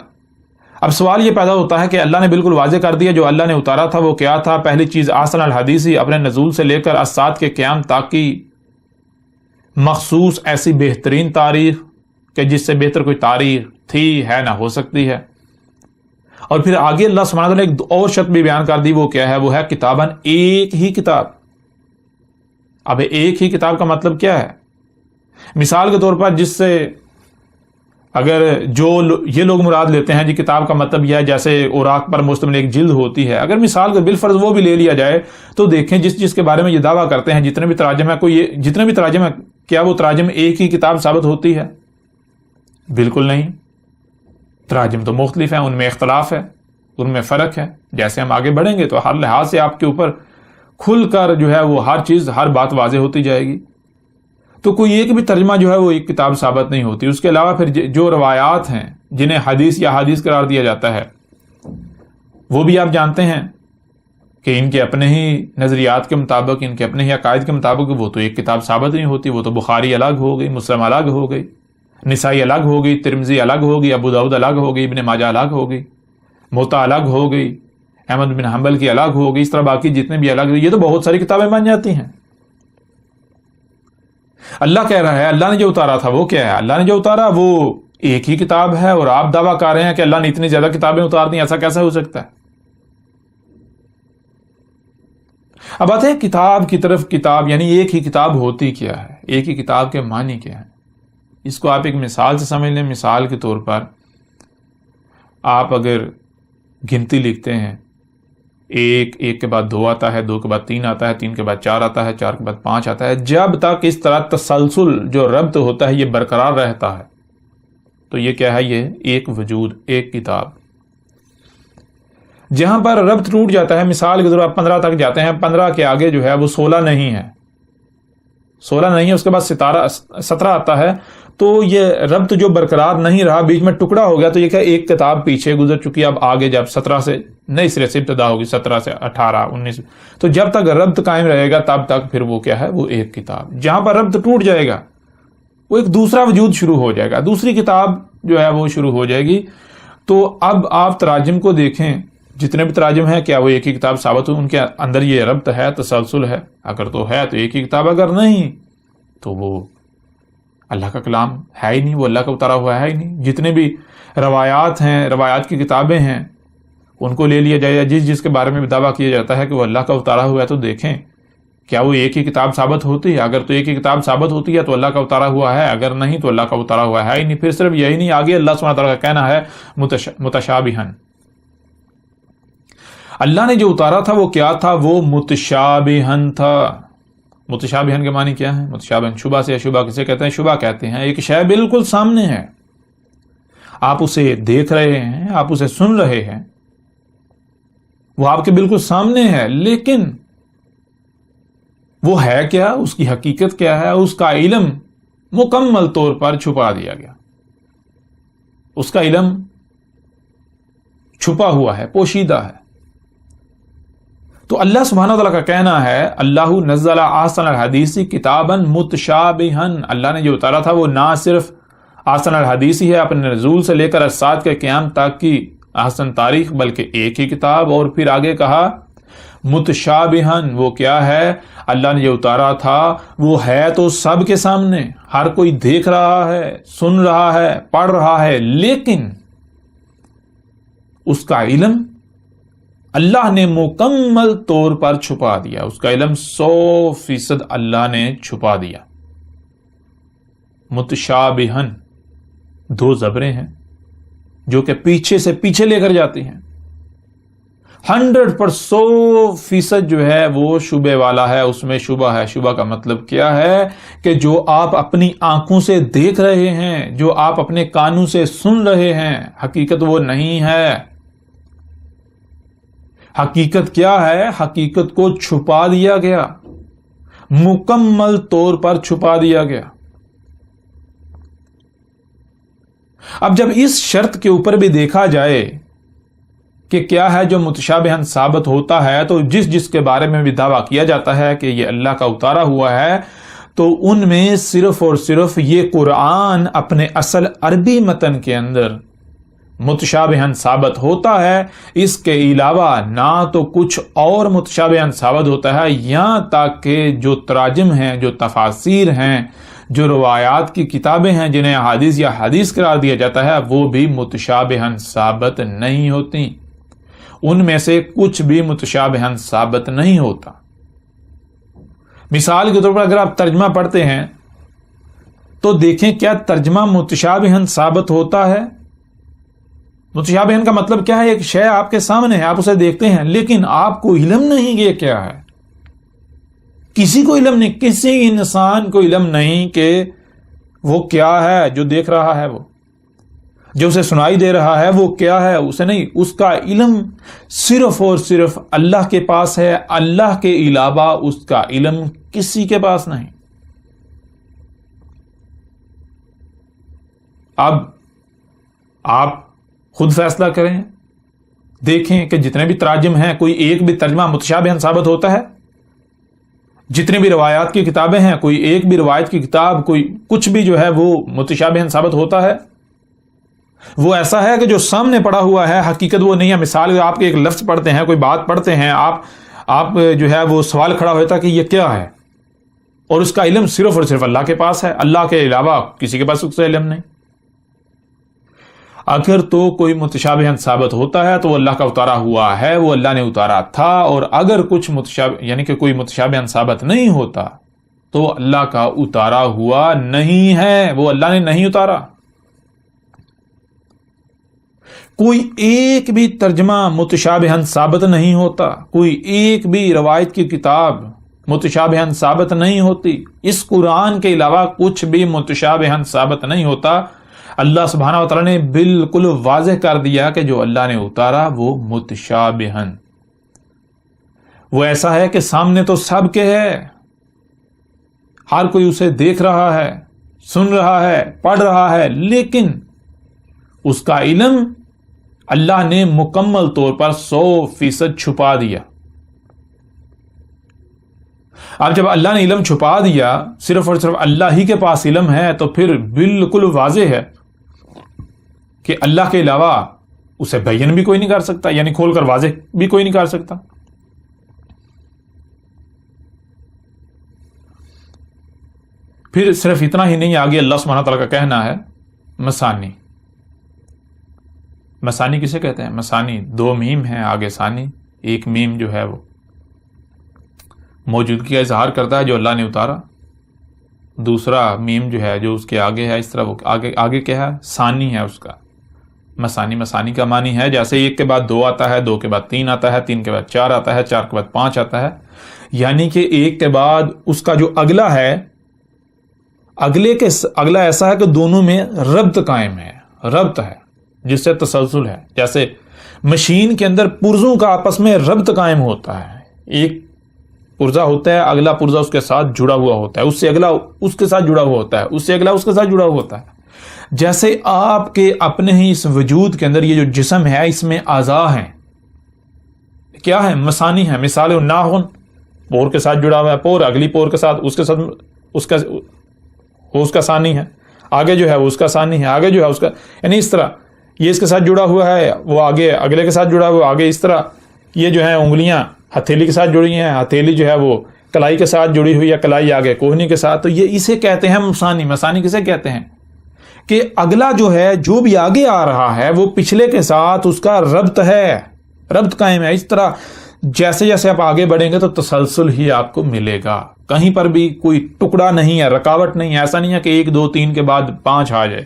اب سوال یہ پیدا ہوتا ہے کہ اللہ نے بالکل واضح کر دیا جو اللہ نے اتارا تھا وہ کیا تھا. پہلی چیز احسن الحدیث، اپنے نزول سے لے کر الساعۃ کے قیام تک کی مخصوص ایسی بہترین تاریخ کہ جس سے بہتر کوئی تاریخ تھی، ہے، نہ ہو سکتی ہے. اور پھر آگے اللہ سبحانہ وتعالی نے ایک اور شرط بھی بیان کر دی، وہ کیا ہے؟ وہ ہے کتاباً، ایک ہی کتاب. اب ایک ہی کتاب کا مطلب کیا ہے؟ مثال کے طور پر جس سے اگر جو یہ لوگ مراد لیتے ہیں جی کتاب کا مطلب یہ ہے جیسے اوراق پر مشتمل ایک جلد ہوتی ہے، اگر مثال کے بالفرض وہ بھی لے لیا جائے تو دیکھیں جس کے بارے میں یہ دعویٰ کرتے ہیں جتنے بھی تراجم ہے، جتنے بھی تراجم ہے، کیا وہ تراجم ایک ہی کتاب ثابت ہوتی ہے؟ بالکل نہیں. تراجم تو مختلف ہیں، ان میں اختلاف ہے، ان میں فرق ہے. جیسے ہم آگے بڑھیں گے تو ہر لحاظ سے آپ کے اوپر کھل کر جو ہے وہ ہر چیز، ہر بات واضح ہوتی جائے گی. تو کوئی ایک بھی ترجمہ جو ہے وہ ایک کتاب ثابت نہیں ہوتی. اس کے علاوہ پھر جو روایات ہیں جنہیں حدیث یا حدیث قرار دیا جاتا ہے وہ بھی آپ جانتے ہیں کہ ان کے اپنے ہی نظریات کے مطابق، ان کے اپنے ہی عقائد کے مطابق وہ تو ایک کتاب ثابت نہیں ہوتی. وہ تو بخاری الگ ہو گئی، مسلم الگ ہو گئی، نسائی الگ ہو گئی، ترمذی الگ ہو گئی، ابو داؤد الگ ہو گئی، ابن ماجہ الگ ہو گئی، موطا الگ ہو گئی، احمد بن حنبل کی الگ ہو گئی. اس طرح باقی جتنے بھی الگ، یہ تو بہت ساری کتابیں بن جاتی ہیں. اللہ کہہ رہا ہے اللہ نے جو اتارا تھا وہ کیا ہے؟ اللہ نے جو اتارا وہ ایک ہی کتاب ہے، اور آپ دعویٰ کر رہے ہیں کہ اللہ نے اتنی زیادہ کتابیں اتار دی. ایسا کیسا ہو سکتا ہے؟ اب آتے ہیں کتاب کی طرف. کتاب یعنی ایک ہی کتاب ہوتی کیا ہے؟ ایک ہی کتاب کے معنی کیا ہے؟ اس کو آپ ایک مثال سے سمجھ لیں. مثال کے طور پر آپ اگر گنتی لکھتے ہیں، ایک کے بعد 2 آتا ہے، 2 کے بعد 3 آتا ہے، 3 کے بعد 4 آتا ہے، 4 کے بعد 5 آتا ہے، جب تک اس طرح تسلسل جو ربط ہوتا ہے یہ برقرار رہتا ہے تو یہ کیا ہے؟ یہ ایک وجود، ایک کتاب. جہاں پر ربط ٹوٹ جاتا ہے، مثال کے طور پر 15 تک جاتے ہیں، 15 کے آگے جو ہے وہ 16 نہیں ہے، 16 نہیں ہے، اس کے بعد 17 آتا ہے، تو یہ ربط جو برقرار نہیں رہا، بیچ میں ٹکڑا ہو گیا، تو یہ کیا ایک کتاب پیچھے گزر چکی. اب آگے جب 17 سے نئے سرے سے ابتدا ہوگی، 17 سے 18 19، تو جب تک ربط قائم رہے گا تب تک پھر وہ کیا ہے؟ وہ ایک کتاب. جہاں پر ربط ٹوٹ جائے گا وہ ایک دوسرا وجود شروع ہو جائے گا، دوسری کتاب جو ہے وہ شروع ہو جائے گی. تو اب آپ تراجم کو دیکھیں، جتنے بھی تراجم ہیں کیا وہ ایک ہی کتاب ثابت ہو؟ ان کے اندر یہ ربط ہے، تسلسل ہے؟ اگر تو ہے تو ایک ہی کتاب، اگر نہیں تو وہ اللہ کا کلام ہے ہی نہیں، وہ اللہ کا اتارا ہوا ہے ہی نہیں. جتنے بھی روایات ہیں، روایات کی کتابیں ہیں، ان کو لے لیا جائے، جس کے بارے میں بھی دعویٰ کیا جاتا ہے کہ وہ اللہ کا اتارا ہوا ہے، تو دیکھیں کیا وہ ایک ہی کتاب ثابت ہوتی ہے؟ اگر تو ایک ہی کتاب ثابت ہوتی ہے تو اللہ کا اتارا ہوا ہے، اگر نہیں تو اللہ کا اتارا ہوا ہے ہی نہیں. پھر صرف یہی نہیں، آگے اللہ سبحانہ تعالیٰ کا کہنا ہے متشابہن. اللہ نے جو اتارا تھا وہ کیا تھا؟ وہ متشابہن تھا. متشابہن کے معنی کیا ہے؟ متشابہن شبہ سے، شبہ کسے کہتے ہیں؟ شبہ کہتے ہیں ایک شے بالکل سامنے ہے، آپ اسے دیکھ رہے ہیں، آپ اسے سن رہے ہیں، وہ آپ کے بالکل سامنے ہے، لیکن وہ ہے کیا؟ اس کی حقیقت کیا ہے؟ اس کا علم مکمل طور پر چھپا دیا گیا. اس کا علم چھپا ہوا ہے، پوشیدہ ہے. تو اللہ سبحانہ وتعالیٰ کا کہنا ہے اللہ نزل احسن الحدیث کتابا متشابہن. اللہ نے جو اتارا تھا وہ نہ صرف احسن الحدیث ہی ہے اپنے نزول سے لے کر ارسال کے قیام تک کی احسن تاریخ، بلکہ ایک ہی کتاب. اور پھر آگے کہا متشابہن. وہ کیا ہے؟ اللہ نے جو اتارا تھا وہ ہے تو سب کے سامنے، ہر کوئی دیکھ رہا ہے، سن رہا ہے، پڑھ رہا ہے، لیکن اس کا علم اللہ نے مکمل طور پر چھپا دیا. اس کا علم 100% اللہ نے چھپا دیا. متشابہن 2 زبریں ہیں جو کہ پیچھے سے پیچھے لے کر جاتی ہیں. 100% جو ہے وہ شبے والا ہے، اس میں شبہ ہے. شبہ کا مطلب کیا ہے؟ کہ جو آپ اپنی آنکھوں سے دیکھ رہے ہیں، جو آپ اپنے کانوں سے سن رہے ہیں، حقیقت وہ نہیں ہے. حقیقت کیا ہے؟ حقیقت کو چھپا دیا گیا، مکمل طور پر چھپا دیا گیا. اب جب اس شرط کے اوپر بھی دیکھا جائے کہ کیا ہے جو متشابہن ثابت ہوتا ہے، تو جس کے بارے میں بھی دعویٰ کیا جاتا ہے کہ یہ اللہ کا اتارا ہوا ہے، تو ان میں صرف اور صرف یہ قرآن اپنے اصل عربی متن کے اندر متشابہن ثابت ہوتا ہے. اس کے علاوہ نہ تو کچھ اور متشابہن ثابت ہوتا ہے، یہاں تک کہ جو تراجم ہیں، جو تفاسیر ہیں، جو روایات کی کتابیں ہیں جنہیں احادیث یا حدیث قرار دیا جاتا ہے، وہ بھی متشابہن ثابت نہیں ہوتی. ان میں سے کچھ بھی متشابہن ثابت نہیں ہوتا. مثال کے طور پر اگر آپ ترجمہ پڑھتے ہیں تو دیکھیں کیا ترجمہ متشابہن ثابت ہوتا ہے؟ متشابہن کا مطلب کیا ہے؟ ایک شے آپ کے سامنے ہے، آپ اسے دیکھتے ہیں، لیکن آپ کو علم نہیں کہ یہ کیا ہے. کسی کو علم نہیں، کسی انسان کو علم نہیں کہ وہ کیا ہے جو دیکھ رہا ہے، وہ جو اسے سنائی دے رہا ہے وہ کیا ہے، اسے نہیں. اس کا علم صرف اور صرف اللہ کے پاس ہے. اللہ کے علاوہ اس کا علم کسی کے پاس نہیں. اب آپ خود فیصلہ کریں، دیکھیں کہ جتنے بھی تراجم ہیں کوئی ایک بھی ترجمہ متشابہن ثابت ہوتا ہے؟ جتنی بھی روایات کی کتابیں ہیں کوئی ایک بھی روایت کی کتاب کوئی کچھ بھی جو ہے وہ متشابہن ثابت ہوتا ہے؟ وہ ایسا ہے کہ جو سامنے پڑا ہوا ہے حقیقت وہ نہیں ہے. مثال آپ کے ایک لفظ پڑھتے ہیں، کوئی بات پڑھتے ہیں، آپ جو ہے وہ سوال کھڑا ہوتا ہے کہ یہ کیا ہے، اور اس کا علم صرف اور صرف اللہ کے پاس ہے، اللہ کے علاوہ کسی کے پاس اس کا علم نہیں. اگر تو کوئی متشابہن ثابت ہوتا ہے تو وہ اللہ کا اتارا ہوا ہے، وہ اللہ نے اتارا تھا. اور اگر کچھ یعنی کہ کوئی متشابہن ثابت نہیں ہوتا تو وہ اللہ کا اتارا ہوا نہیں ہے، وہ اللہ نے نہیں اتارا. کوئی ایک بھی ترجمہ متشابہن ثابت نہیں ہوتا، کوئی ایک بھی روایت کی کتاب متشابہن ثابت نہیں ہوتی. اس قرآن کے علاوہ کچھ بھی متشابہن ثابت نہیں ہوتا. اللہ سبحانہ و تعالیٰ نے بالکل واضح کر دیا کہ جو اللہ نے اتارا وہ متشابہن، وہ ایسا ہے کہ سامنے تو سب کے ہے، ہر کوئی اسے دیکھ رہا ہے، سن رہا ہے، پڑھ رہا ہے، لیکن اس کا علم اللہ نے مکمل طور پر 100% چھپا دیا. اب جب اللہ نے علم چھپا دیا، صرف اور صرف اللہ ہی کے پاس علم ہے، تو پھر بالکل واضح ہے کہ اللہ کے علاوہ اسے بیان بھی کوئی نہیں کر سکتا، یعنی کھول کر واضح بھی کوئی نہیں کر سکتا. پھر صرف اتنا ہی نہیں، آگے اللہ سبحانہ تعالیٰ کا کہنا ہے مسانی. مسانی کسے کہتے ہیں؟ مسانی 2 میم ہیں، آگے ثانی، ایک میم جو ہے وہ موجودگی کا اظہار کرتا ہے جو اللہ نے اتارا، دوسرا میم جو ہے جو اس کے آگے ہے، اس طرح وہ آگے کیا ہے؟ ثانی ہے اس کا. مسانی کا معنی ہے جیسے 1 کے بعد 2 آتا ہے، 2 کے بعد 3 آتا ہے، 3 کے بعد 4 آتا ہے، 4 کے بعد 5 آتا ہے. یعنی کہ 1 کے بعد اس کا جو اگلا ہے، اگلا ایسا ہے کہ دونوں میں ربط قائم ہے، ربط ہے جس سے تسلسل ہے. جیسے مشین کے اندر پرزوں کا آپس میں ربط قائم ہوتا ہے، ایک پرزا ہوتا ہے، اگلا پرزا اس کے ساتھ جڑا ہوا ہوتا ہے، اس سے اگلا اس کے ساتھ جڑا ہوا ہوتا ہے، اس سے اگلا اس کے ساتھ جڑا ہوا ہوتا ہے. جیسے آپ کے اپنے ہی اس وجود کے اندر یہ جو جسم ہے اس میں اعضاء ہیں، کیا ہے؟ مسانی ہے. مثال ناخن پور کے ساتھ جڑا ہوا ہے، پور اگلی پور کے ساتھ اس کے ساتھ اس کا ثانی ہے، آگے جو ہے وہ اس کا ثانی ہے، آگے جو ہے اس کا، یعنی اس طرح یہ اس کے ساتھ جڑا ہوا ہے، وہ آگے اگلے کے ساتھ جڑا ہوا، آگے اس طرح یہ جو ہے انگلیاں ہتھیلی کے ساتھ جڑی ہیں، ہتھیلی جو ہے وہ کلائی کے ساتھ جڑی ہوئی ہے، کلائی آگے کوہنی کے ساتھ. تو یہ اسے کہتے ہیں مسانی. مسانی کسے کہتے ہیں؟ کہ اگلا جو ہے جو بھی آگے آ رہا ہے وہ پچھلے کے ساتھ اس کا ربط ہے، ربط قائم ہے. اس طرح جیسے جیسے آپ آگے بڑھیں گے تو تسلسل ہی آپ کو ملے گا، کہیں پر بھی کوئی ٹکڑا نہیں ہے، رکاوٹ نہیں ہے. ایسا نہیں ہے کہ 1 2 3 کے بعد 5 آ جائے،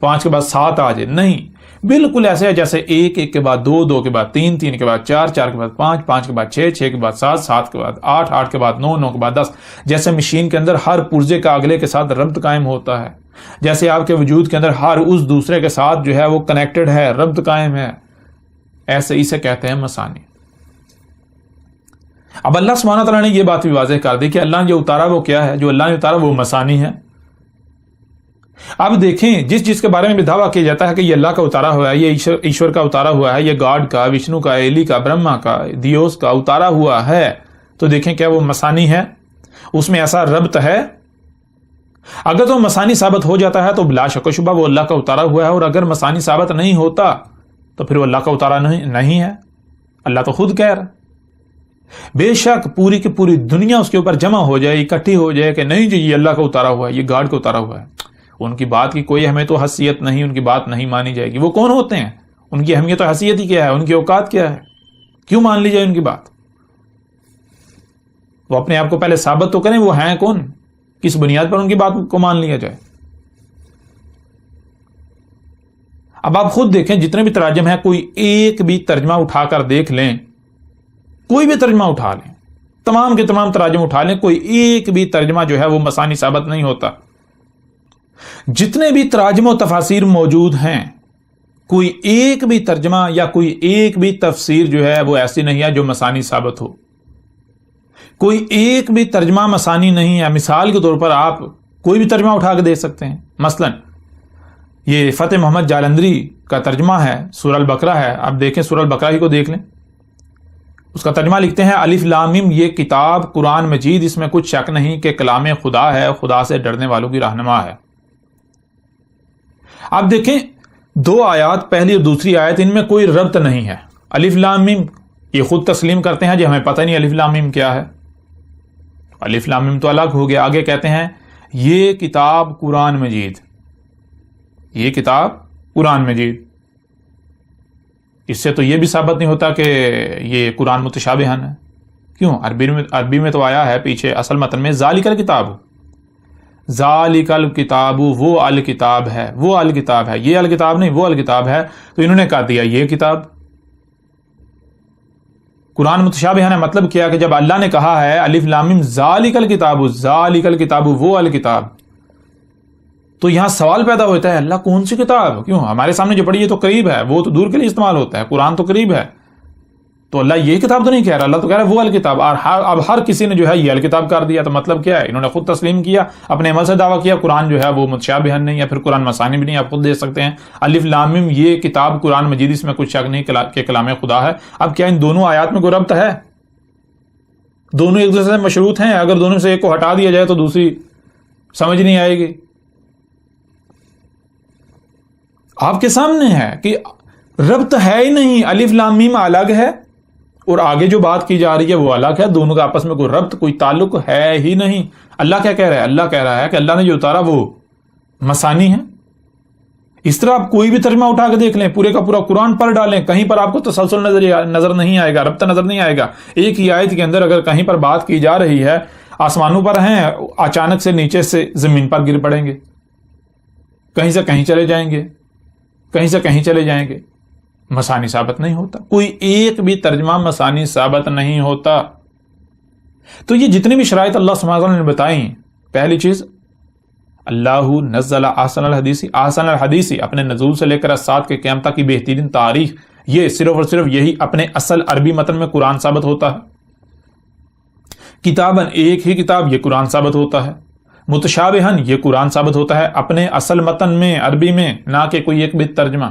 5 کے بعد 7 آ جائے، نہیں، بالکل ایسے ہے جیسے 1 1 کے بعد 2 2 کے بعد 3 3 کے بعد 4 4 کے بعد 5 5 کے بعد 6 6 کے بعد 7 7 کے بعد 8 8 کے بعد 9 9 کے بعد 10. جیسے مشین کے اندر ہر پرزے کا اگلے کے ساتھ ربط قائم ہوتا ہے، جیسے آپ کے وجود کے اندر ہر اس دوسرے کے ساتھ جو ہے وہ کنیکٹڈ ہے، ربط قائم ہے، ایسے اسے کہتے ہیں مسانی. اب اللہ سبحانہ تعالیٰ نے یہ بات بھی واضح کر دی کہ اللہ نے جو اتارا وہ کیا ہے، جو اللہ نے اتارا وہ مسانی ہے. اب دیکھیں جس کے بارے میں بھی دعویٰ کیا جاتا ہے کہ یہ اللہ کا اتارا ہوا ہے، یہ ایشور کا اتارا ہوا ہے، یہ گاڈ کا، وشنو کا، ایلی کا، برہما کا، دیوس کا اتارا ہوا ہے، تو دیکھیں کیا وہ مسانی ہے، اس میں ایسا ربط ہے. اگر تو مسانی ثابت ہو جاتا ہے تو بلا شک و شبہ وہ اللہ کا اتارا ہوا ہے، اور اگر مسانی ثابت نہیں ہوتا تو پھر وہ اللہ کا اتارا نہیں ہے. اللہ تو خود کہہ رہا ہے. بے شک پوری کی پوری دنیا اس کے اوپر جمع ہو جائے، اکٹھی ہو جائے کہ نہیں جی یہ اللہ کا اتارا ہوا ہے، یہ گاڈ کا اتارا ہوا ہے، ان کی بات کی کوئی ہمیں تو حیثیت نہیں، ان کی بات نہیں مانی جائے گی. وہ کون ہوتے ہیں؟ ان کی اہمیت و حیثیت ہی کیا ہے، ان کی اوقات کیا ہے، کیوں مان لی جائے ان کی بات؟ وہ اپنے آپ کو پہلے ثابت تو کریں، وہ ہیں کون، کس بنیاد پر ان کی بات کو مان لیا جائے. اب آپ خود دیکھیں جتنے بھی تراجم ہیں، کوئی ایک بھی ترجمہ اٹھا کر دیکھ لیں، کوئی بھی ترجمہ اٹھا لیں، تمام کے تمام تراجم اٹھا لیں، کوئی ایک بھی ترجمہ جو ہے وہ مسانی ثابت نہیں ہوتا. جتنے بھی تراجم و تفاسیر موجود ہیں، کوئی ایک بھی ترجمہ یا کوئی ایک بھی تفسیر جو ہے وہ ایسی نہیں ہے جو مسانی ثابت ہو. کوئی ایک بھی ترجمہ مسانی نہیں ہے. مثال کے طور پر آپ کوئی بھی ترجمہ اٹھا کے دے سکتے ہیں. مثلا یہ فتح محمد جالندری کا ترجمہ ہے، سورہ البقرہ ہے، آپ دیکھیں سورہ البقرہ ہی کو دیکھ لیں، اس کا ترجمہ لکھتے ہیں الف لام میم یہ کتاب قرآن مجید، اس میں کچھ شک نہیں کہ کلام خدا ہے، خدا سے ڈرنے والوں کی رہنما ہے۔ آپ دیکھیں دو آیات، پہلی اور دوسری آیت، ان میں کوئی ربط نہیں ہے۔ الف لام میم یہ خود تسلیم کرتے ہیں جی ہمیں پتہ نہیں الف لام میم کیا ہے، الف لام میم تو الگ ہو گیا۔ آگے کہتے ہیں یہ کتاب قرآن مجید، یہ کتاب قرآن مجید، اس سے تو یہ بھی ثابت نہیں ہوتا کہ یہ قرآن متشابہن ہے۔ کیوں؟ عربی میں تو آیا ہے پیچھے اصل متن میں ذالک الکتاب، ذالک الکتاب وہ الکتاب ہے، وہ الکتاب ہے، یہ الکتاب نہیں وہ الکتاب ہے، تو انہوں نے کہا دیا یہ کتاب قرآن متشابہن ہے۔ مطلب کیا کہ جب اللہ نے کہا ہے الف لام میم ذالک الکتاب، ذالک الکتاب وہ الکتاب، تو یہاں سوال پیدا ہوتا ہے اللہ کون سی کتاب؟ کیوں ہمارے سامنے جو پڑھی ہے تو قریب ہے، وہ تو دور کے لیے استعمال ہوتا ہے، قرآن تو قریب ہے، تو اللہ یہ کتاب تو نہیں کہہ رہا، اللہ تو کہہ رہا ہے وہ الکتاب۔ اور اب ہر کسی نے جو ہے یہ الکتاب کر دیا، تو مطلب کیا ہے؟ انہوں نے خود تسلیم کیا، اپنے عمل سے دعویٰ کیا قرآن جو ہے وہ متشابہن نہیں، یا پھر قرآن مثانی بھی نہیں۔ آپ خود دیکھ سکتے ہیں الف لام میم یہ کتاب قرآن مجید، اس میں کچھ شک نہیں کہ کلام خدا ہے۔ اب کیا ان دونوں آیات میں کوئی ربط ہے؟ دونوں ایک دوسرے سے مشروط ہیں، اگر دونوں سے ایک کو ہٹا دیا جائے تو دوسری سمجھ نہیں آئے گی۔ آپ کے سامنے ہے کہ ربط ہے ہی نہیں، الف لام میم الگ ہے اور آگے جو بات کی جا رہی ہے وہ الگ ہے، دونوں کا آپس میں کوئی ربط کوئی تعلق ہے ہی نہیں۔ اللہ کیا کہہ رہا ہے؟ اللہ کہہ رہا ہے کہ اللہ نے جو اتارا وہ مثانی ہے۔ اس طرح آپ کوئی بھی ترجمہ اٹھا کے دیکھ لیں، پورے کا پورا قرآن پڑھ ڈالیں، کہیں پر آپ کو تسلسل نظر نہیں آئے گا، ربط نظر نہیں آئے گا۔ ایک ہی آیت کے اندر اگر کہیں پر بات کی جا رہی ہے آسمانوں پر ہیں، اچانک سے نیچے سے زمین پر گر پڑیں گے، کہیں سے کہیں چلے جائیں گے، کہیں سے کہیں چلے جائیں گے، مثانی ثابت نہیں ہوتا، کوئی ایک بھی ترجمہ مثانی ثابت نہیں ہوتا۔ تو یہ جتنی بھی شرائط اللہ سبحانہ وتعالی نے بتائیں، پہلی چیز اللہ نزل احسن الحدیث، احسن الحدیث اپنے نزول سے لے کر سات کے قیامت کی بہترین تاریخ، یہ صرف اور صرف یہی اپنے اصل عربی متن میں قرآن ثابت ہوتا ہے۔ کتاباً ایک ہی کتاب یہ قرآن ثابت ہوتا ہے، متشابہن یہ قرآن ثابت ہوتا ہے اپنے اصل متن میں عربی میں، نہ کہ کوئی ایک بھی ترجمہ۔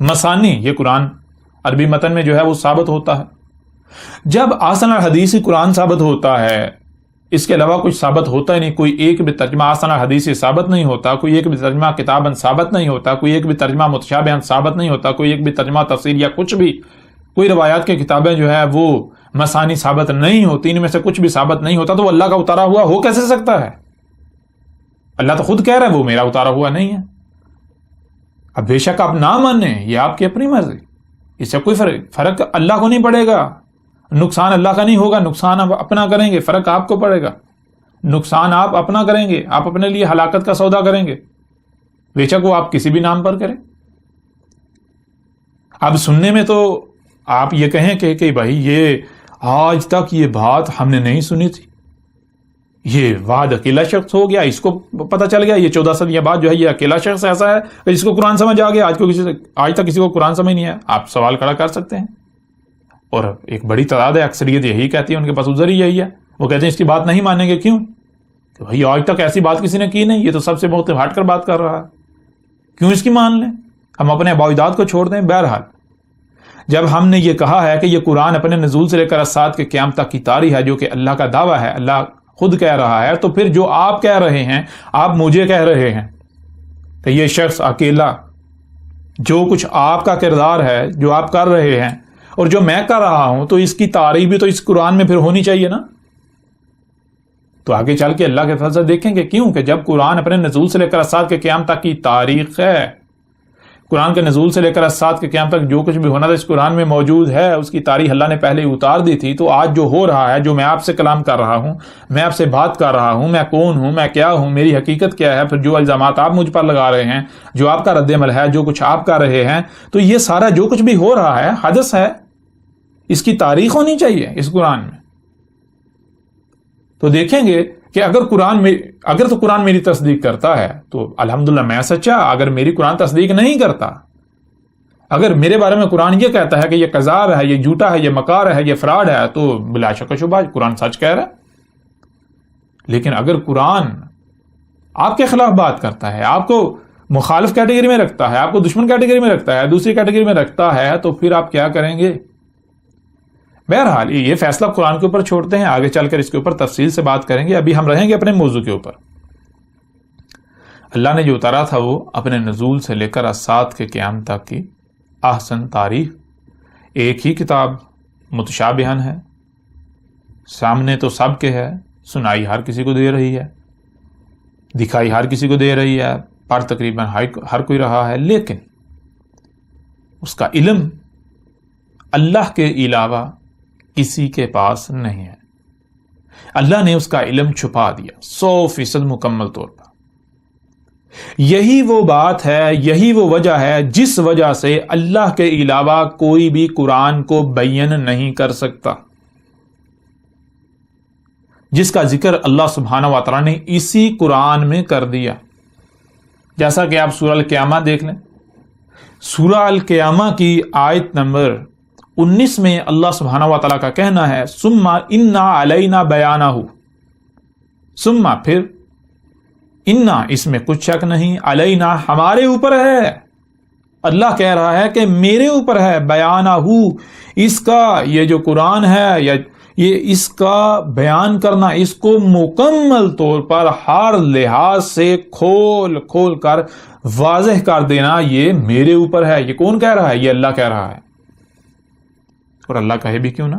مثانی یہ قرآن عربی متن میں جو ہے وہ ثابت ہوتا ہے۔ جب احسن الحدیث قرآن ثابت ہوتا ہے، اس کے علاوہ کچھ ثابت ہوتا ہی نہیں، کوئی ایک بھی ترجمہ احسن الحدیث ثابت نہیں ہوتا، کوئی ایک بھی ترجمہ کتاباً ثابت نہیں ہوتا، کوئی ایک بھی ترجمہ متشابہن ثابت نہیں ہوتا، کوئی ایک بھی ترجمہ تفسیر یا کچھ بھی، کوئی روایات کی کتابیں جو ہے وہ مثانی ثابت نہیں ہوتی، ان میں سے کچھ بھی ثابت نہیں ہوتا، تو وہ اللہ کا اتارا ہوا ہو کیسے سکتا ہے؟ اللہ تو خود کہہ رہا ہے وہ میرا اتارا ہوا نہیں ہے۔ اب بے شک آپ نہ مانیں، یہ آپ کی اپنی مرضی، اس سے کوئی فرق اللہ کو نہیں پڑے گا، نقصان اللہ کا نہیں ہوگا، نقصان آپ اپنا کریں گے، فرق آپ کو پڑے گا، نقصان آپ اپنا کریں گے، آپ اپنے لیے ہلاکت کا سودا کریں گے، بے شک وہ آپ کسی بھی نام پر کریں۔ اب سننے میں تو آپ یہ کہیں کہ بھائی یہ آج تک یہ بات ہم نے نہیں سنی تھی، یہ واحد اکیلا شخص ہو گیا، اس کو پتہ چل گیا، یہ 14 صدیاں بعد جو ہے یہ اکیلا شخص ایسا ہے جس کو قرآن سمجھ آ گیا، آج تک کسی کو قرآن سمجھ نہیں ہے۔ آپ سوال کھڑا کر سکتے ہیں، اور ایک بڑی تعداد ہے، اکثریت یہی کہتی ہے، ان کے پاس عذر ہی یہی ہے، وہ کہتے ہیں اس کی بات نہیں مانیں گے۔ کیوں؟ کہ بھائی آج تک ایسی بات کسی نے کی نہیں، یہ تو سب سے بہت ہٹ کر بات کر رہا ہے، کیوں اس کی مان لیں؟ ہم اپنے عبادات کو چھوڑ دیں۔ بہرحال جب ہم نے یہ کہا ہے کہ یہ قرآن اپنے نزول سے لے کر اسات کے قیامت تک کی تاریخ ہے، جو کہ اللہ کا دعویٰ ہے، اللہ خود کہہ رہا ہے، تو پھر جو آپ کہہ رہے ہیں، آپ مجھے کہہ رہے ہیں کہ یہ شخص اکیلا، جو کچھ آپ کا کردار ہے، جو آپ کر رہے ہیں اور جو میں کر رہا ہوں، تو اس کی تعریف بھی تو اس قرآن میں پھر ہونی چاہیے نا۔ تو آگے چل کے اللہ کے فضل سے دیکھیں گے، کیوں کہ جب قرآن اپنے نزول سے لے کر اسات کے قیامت تک کی تاریخ ہے، قرآن کے نزول سے لے کر اسات کے قیامت تک جو کچھ بھی ہونا تھا اس قرآن میں موجود ہے، اس کی تاریخ اللہ نے پہلے ہی اتار دی تھی۔ تو آج جو ہو رہا ہے، جو میں آپ سے کلام کر رہا ہوں، میں آپ سے بات کر رہا ہوں، میں کون ہوں، میں کیا ہوں، میری حقیقت کیا ہے، پھر جو الزامات آپ مجھ پر لگا رہے ہیں، جو آپ کا رد عمل ہے، جو کچھ آپ کر رہے ہیں، تو یہ سارا جو کچھ بھی ہو رہا ہے حدث ہے، اس کی تاریخ ہونی چاہیے اس قرآن میں۔ تو دیکھیں گے کہ اگر تو قرآن میری تصدیق کرتا ہے تو الحمدللہ میں سچا، اگر میری قرآن تصدیق نہیں کرتا، اگر میرے بارے میں قرآن یہ کہتا ہے کہ یہ کذاب ہے، یہ جھوٹا ہے، یہ مکار ہے، یہ فراڈ ہے، تو بلا شک و شبہ قرآن سچ کہہ رہا ہے۔ لیکن اگر قرآن آپ کے خلاف بات کرتا ہے، آپ کو مخالف کیٹیگری میں رکھتا ہے، آپ کو دشمن کیٹیگری میں رکھتا ہے، دوسری کیٹیگری میں رکھتا ہے، تو پھر آپ کیا کریں گے؟ بہرحال یہ فیصلہ قرآن کے اوپر چھوڑتے ہیں، آگے چل کر اس کے اوپر تفصیل سے بات کریں گے، ابھی ہم رہیں گے اپنے موضوع کے اوپر۔ اللہ نے جو اتارا تھا وہ اپنے نزول سے لے کر الساعۃ کے قیام تک کی احسن تاریخ، ایک ہی کتاب متشابہن ہے، سامنے تو سب کے ہے، سنائی ہر کسی کو دے رہی ہے، دکھائی ہر کسی کو دے رہی ہے، پڑھ تقریباً ہر کوئی رہا ہے، لیکن اس کا علم اللہ کے علاوہ کسی کے پاس نہیں ہے۔ اللہ نے اس کا علم چھپا دیا 100% مکمل طور پر۔ یہی وہ بات ہے، یہی وہ وجہ ہے جس وجہ سے اللہ کے علاوہ کوئی بھی قرآن کو بیان نہیں کر سکتا، جس کا ذکر اللہ سبحانہ و تعالیٰ نے اسی قرآن میں کر دیا۔ جیسا کہ آپ سورہ القیامہ دیکھ لیں، سورہ القیامہ کی آیت نمبر 19 میں اللہ سبحانہ و تعالیٰ کا کہنا ہے ثم انا علینا بیانہ، ثم پھر، انا اس میں کچھ شک نہیں، علینا ہمارے اوپر ہے، اللہ کہہ رہا ہے کہ میرے اوپر ہے، بیانہ اس کا، یہ جو قرآن ہے یا یہ اس کا بیان کرنا، اس کو مکمل طور پر ہر لحاظ سے کھول کھول کر واضح کر دینا، یہ میرے اوپر ہے۔ یہ کون کہہ رہا ہے؟ یہ اللہ کہہ رہا ہے۔ اور اللہ کہے بھی کیوں نہ،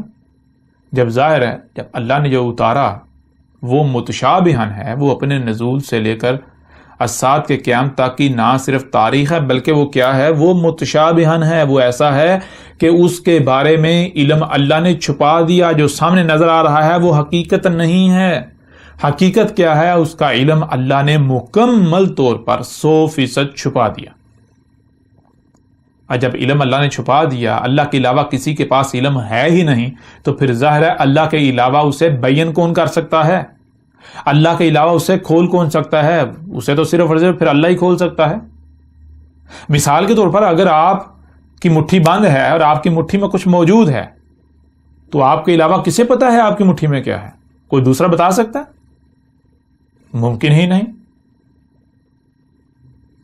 جب ظاہر ہے جب اللہ نے جو اتارا وہ متشابہن ہے، وہ اپنے نزول سے لے کر الساعۃ کے قیام تک کی نہ صرف تاریخ ہے بلکہ وہ کیا ہے؟ وہ متشابہن ہے، وہ ایسا ہے کہ اس کے بارے میں علم اللہ نے چھپا دیا، جو سامنے نظر آ رہا ہے وہ حقیقت نہیں ہے۔ حقیقت کیا ہے؟ اس کا علم اللہ نے مکمل طور پر 100% چھپا دیا۔ اور جب علم اللہ نے چھپا دیا، اللہ کے علاوہ کسی کے پاس علم ہے ہی نہیں، تو پھر ظاہر ہے اللہ کے علاوہ اسے بیان کون کر سکتا ہے؟ اللہ کے علاوہ اسے کھول کون سکتا ہے؟ اسے تو صرف اور صرف پھر اللہ ہی کھول سکتا ہے۔ مثال کے طور پر اگر آپ کی مٹھی بند ہے اور آپ کی مٹھی میں کچھ موجود ہے، تو آپ کے علاوہ کسے پتا ہے آپ کی مٹھی میں کیا ہے؟ کوئی دوسرا بتا سکتا ہے؟ ممکن ہی نہیں۔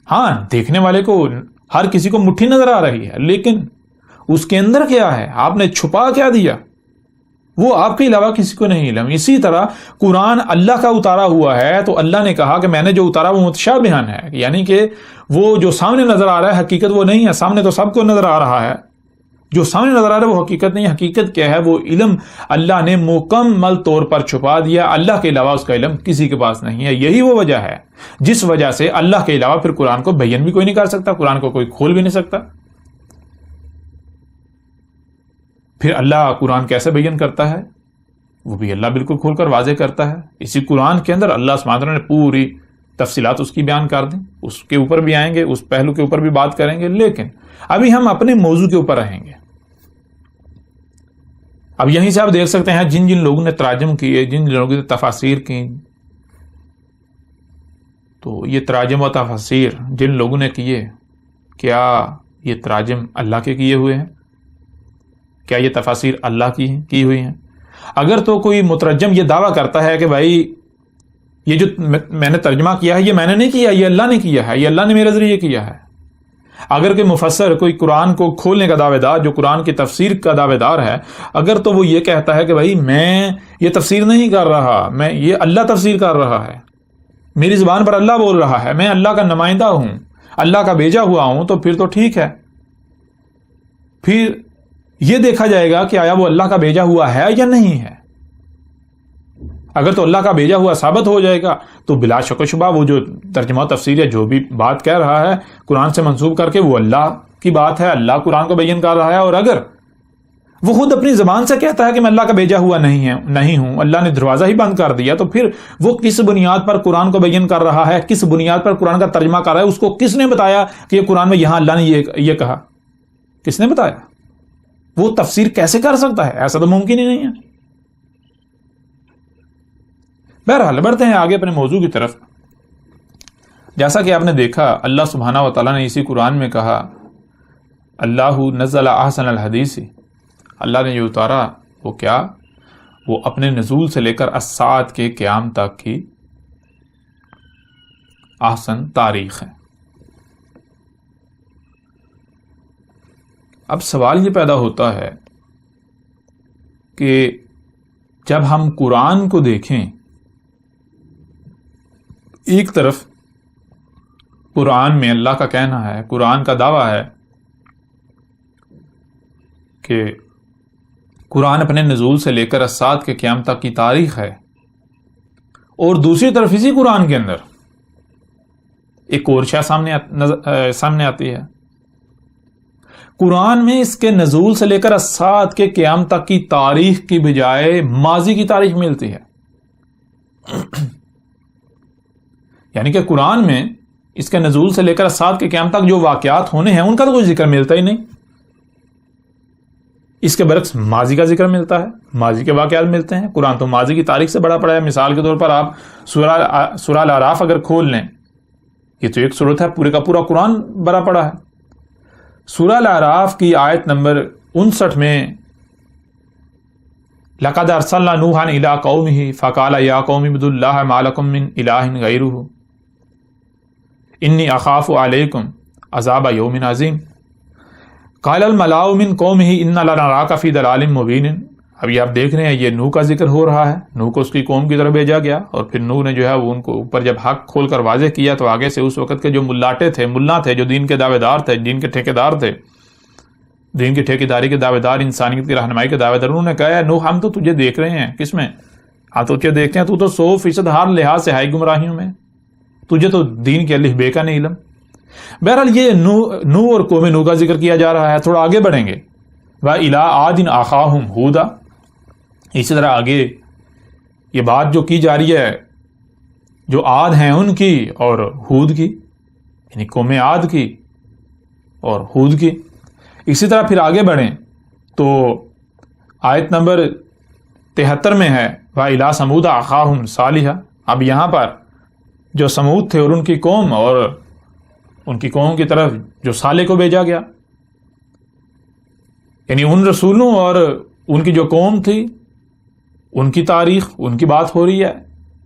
ہاں، دیکھنے والے کو، ہر کسی کو مٹھی نظر آ رہی ہے، لیکن اس کے اندر کیا ہے؟ آپ نے چھپا کیا دیا؟ وہ آپ کے علاوہ کسی کو نہیں علم۔ اسی طرح قرآن اللہ کا اتارا ہوا ہے، تو اللہ نے کہا کہ میں نے جو اتارا وہ متشابہن ہے، یعنی کہ وہ جو سامنے نظر آ رہا ہے حقیقت وہ نہیں ہے۔ سامنے تو سب کو نظر آ رہا ہے، جو سامنے نظر آ رہا ہے وہ حقیقت نہیں ہے۔ حقیقت کیا ہے؟ وہ علم اللہ نے مکمل طور پر چھپا دیا، اللہ کے علاوہ اس کا علم کسی کے پاس نہیں ہے۔ یہی وہ وجہ ہے جس وجہ سے اللہ کے علاوہ پھر قرآن کو بیان بھی کوئی نہیں کر سکتا، قرآن کو کوئی کھول بھی نہیں سکتا۔ پھر اللہ قرآن کیسے بیان کرتا ہے؟ وہ بھی اللہ بالکل کھول کر واضح کرتا ہے۔ اسی قرآن کے اندر اللہ سبحانہ وتعالیٰ نے پوری تفصیلات اس کی بیان کر دیں، اس کے اوپر بھی آئیں گے، اس پہلو کے اوپر بھی بات کریں گے، لیکن ابھی ہم اپنے موضوع کے اوپر رہیں گے۔ اب یہیں سے آپ دیکھ سکتے ہیں جن جن لوگوں نے تراجم کیے، جن لوگوں نے تفاسیر کی، تو یہ تراجم و تفاسیر جن لوگوں نے کیے، کیا یہ تراجم اللہ کے کیے ہوئے ہیں؟ کیا یہ تفاسیر اللہ کی ہوئی ہیں؟ اگر تو کوئی مترجم یہ دعویٰ کرتا ہے کہ بھائی یہ جو میں نے ترجمہ کیا ہے یہ میں نے نہیں کیا، یہ اللہ نے کیا ہے، یہ اللہ نے میرے ذریعے کیا ہے، اگر کوئی مفسر کوئی قرآن کو کھولنے کا دعوے دار، جو قرآن کی تفسیر کا دعوے دار ہے، اگر تو وہ یہ کہتا ہے کہ بھائی میں یہ تفسیر نہیں کر رہا، میں یہ اللہ تفسیر کر رہا ہے، میری زبان پر اللہ بول رہا ہے، میں اللہ کا نمائندہ ہوں، اللہ کا بھیجا ہوا ہوں، تو پھر تو ٹھیک ہے۔ پھر یہ دیکھا جائے گا کہ آیا وہ اللہ کا بھیجا ہوا ہے یا نہیں ہے۔ اگر تو اللہ کا بھیجا ہوا ثابت ہو جائے گا تو بلا شک و شبہ وہ جو ترجمہ و تفسیر یا جو بھی بات کہہ رہا ہے قرآن سے منسوب کر کے وہ اللہ کی بات ہے، اللہ قرآن کو بیان کر رہا ہے۔ اور اگر وہ خود اپنی زبان سے کہتا ہے کہ میں اللہ کا بھیجا ہوا نہیں ہوں، اللہ نے دروازہ ہی بند کر دیا، تو پھر وہ کس بنیاد پر قرآن کو بیان کر رہا ہے، کس بنیاد پر قرآن کا ترجمہ کر رہا ہے؟ اس کو کس نے بتایا کہ یہ قرآن میں یہاں اللہ نے یہ کہا؟ کس نے بتایا؟ وہ تفسیر کیسے کر سکتا ہے؟ ایسا تو ممکن ہی نہیں ہے۔ بہرحال بڑھتے ہیں آگے اپنے موضوع کی طرف۔ جیسا کہ آپ نے دیکھا اللہ سبحانہ و تعالیٰ نے اسی قرآن میں کہا اللہ نزل احسن الحدیث، اللہ نے جو اتارا وہ کیا؟ وہ اپنے نزول سے لے کر الساعۃ کے قیام تک کی احسن تاریخ ہے۔ اب سوال یہ پیدا ہوتا ہے کہ جب ہم قرآن کو دیکھیں، ایک طرف قرآن میں اللہ کا کہنا ہے، قرآن کا دعویٰ ہے کہ قرآن اپنے نزول سے لے کر الساعۃ کے قیام تک کی تاریخ ہے، اور دوسری طرف اسی قرآن کے اندر ایک اور شے سامنے آتی ہے۔ قرآن میں اس کے نزول سے لے کر الساعۃ کے قیام تک کی تاریخ کی بجائے ماضی کی تاریخ ملتی ہے، یعنی کہ قرآن میں اس کے نزول سے لے کر الساعۃ کے قیام تک جو واقعات ہونے ہیں ان کا تو کوئی ذکر ملتا ہی نہیں، اس کے برعکس ماضی کا ذکر ملتا ہے، ماضی کے واقعات ملتے ہیں۔ قرآن تو ماضی کی تاریخ سے بڑا پڑا ہے۔ مثال کے طور پر آپ سورہ الاعراف اگر کھول لیں، یہ تو ایک سورت ہے، پورے کا پورا قرآن بڑا پڑا ہے۔ سورہ الاعراف کی آیت نمبر 59 میں لَقَدْ أَرْسَلْنَا نُوحًا إِلَىٰ قَوْمِهِ فَقَالَ يَا قَوْمِ اعْبُدُوا اللَّهَ مَا لَكُم مِّنْ إِلَٰهٍ غَيْرُهُ إِنِّي أَخَافُ عَلَيْكُمْ عَذَابَ يَوْمٍ عَظِيمٍ قَالَ الْمَلَأُ مِنْ قَوْمِهِ إِنَّا لَنَرَاكَ فِي ضَلَالٍ مُّبِينٍ۔ ابھی آپ دیکھ رہے ہیں یہ نوح کا ذکر ہو رہا ہے، نوح کو اس کی قوم کی طرف بھیجا گیا، اور پھر نوح نے جو ہے وہ ان کو اوپر جب حق کھول کر واضح کیا تو آگے سے اس وقت کے جو ملا تھے، جو دین کے دعوے دار تھے، دین کے ٹھیکیدار تھے، دین کی ٹھیکیداری کے دعوے دار، انسانیت کی رہنمائی کے دعوے دار، انہوں نے کہا نوح ہم تو تجھے دیکھ رہے ہیں، کس میں؟ ہم تو تجھے دیکھتے ہیں، تو 100% ہر لحاظ سے ہائی گمراہیوں میں، تجھے تو دین کے الف بے کا نہیں علم۔ بہرحال یہ نوح اور قوم نوح کا ذکر کیا جا رہا ہے۔ تھوڑا آگے بڑھیں گے، وَإِلَىٰ عَادٍ أَخَاهُمْ هُودًا، اسی طرح آگے یہ بات جو کی جا رہی ہے جو عاد ہیں ان کی اور ہود کی، یعنی قوم عاد کی اور ہود کی۔ اسی طرح پھر آگے بڑھیں تو آیت نمبر 73 میں ہے وَإِلَىٰ ثَمُودَ أَخَاهُمْ صَالِحًا۔ اب یہاں پر جو سمود تھے اور ان کی قوم، اور ان کی قوم کی طرف جو صالح کو بھیجا گیا، یعنی ان رسولوں اور ان کی جو قوم تھی ان کی تاریخ، ان کی بات ہو رہی ہے،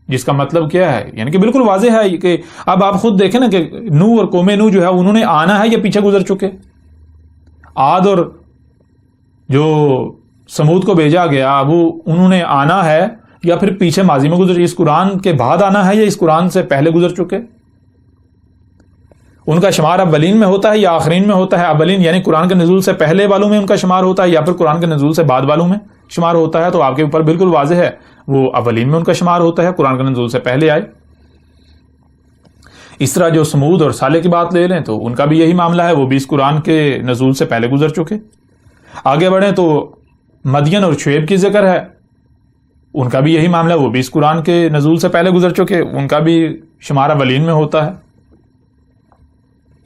جس کا مطلب کیا ہے، یعنی کہ بالکل واضح ہے کہ اب آپ خود دیکھیں نا کہ نوح اور قوم نوح جو ہے انہوں نے آنا ہے یا پیچھے گزر چکے؟ عاد اور جو سمود کو بھیجا گیا وہ انہوں نے آنا ہے یا پھر پیچھے ماضی میں گزر، اس قرآن کے بعد آنا ہے یا اس قرآن سے پہلے گزر چکے؟ ان کا شمار اولین میں ہوتا ہے یا آخرین میں ہوتا ہے؟ اولین یعنی قرآن کے نزول سے پہلے والوں میں ان کا شمار ہوتا ہے یا پھر قرآن کے نزول سے بعد والوں میں شمار ہوتا ہے؟ تو آپ کے اوپر بالکل واضح ہے، وہ اولین میں ان کا شمار ہوتا ہے، قرآن کے نزول سے پہلے آئے۔ اس طرح جو سمود اور صالح کی بات لے لیں تو ان کا بھی یہی معاملہ ہے، وہ بھی اس قرآن کے نزول سے پہلے گزر چکے۔ آگے بڑھیں تو مدین اور شعیب کی ذکر ہے، ان کا بھی یہی معاملہ ہے، وہ بھی اس قرآن کے نزول سے پہلے گزر چکے، ان کا بھی شمار اولین میں ہوتا ہے۔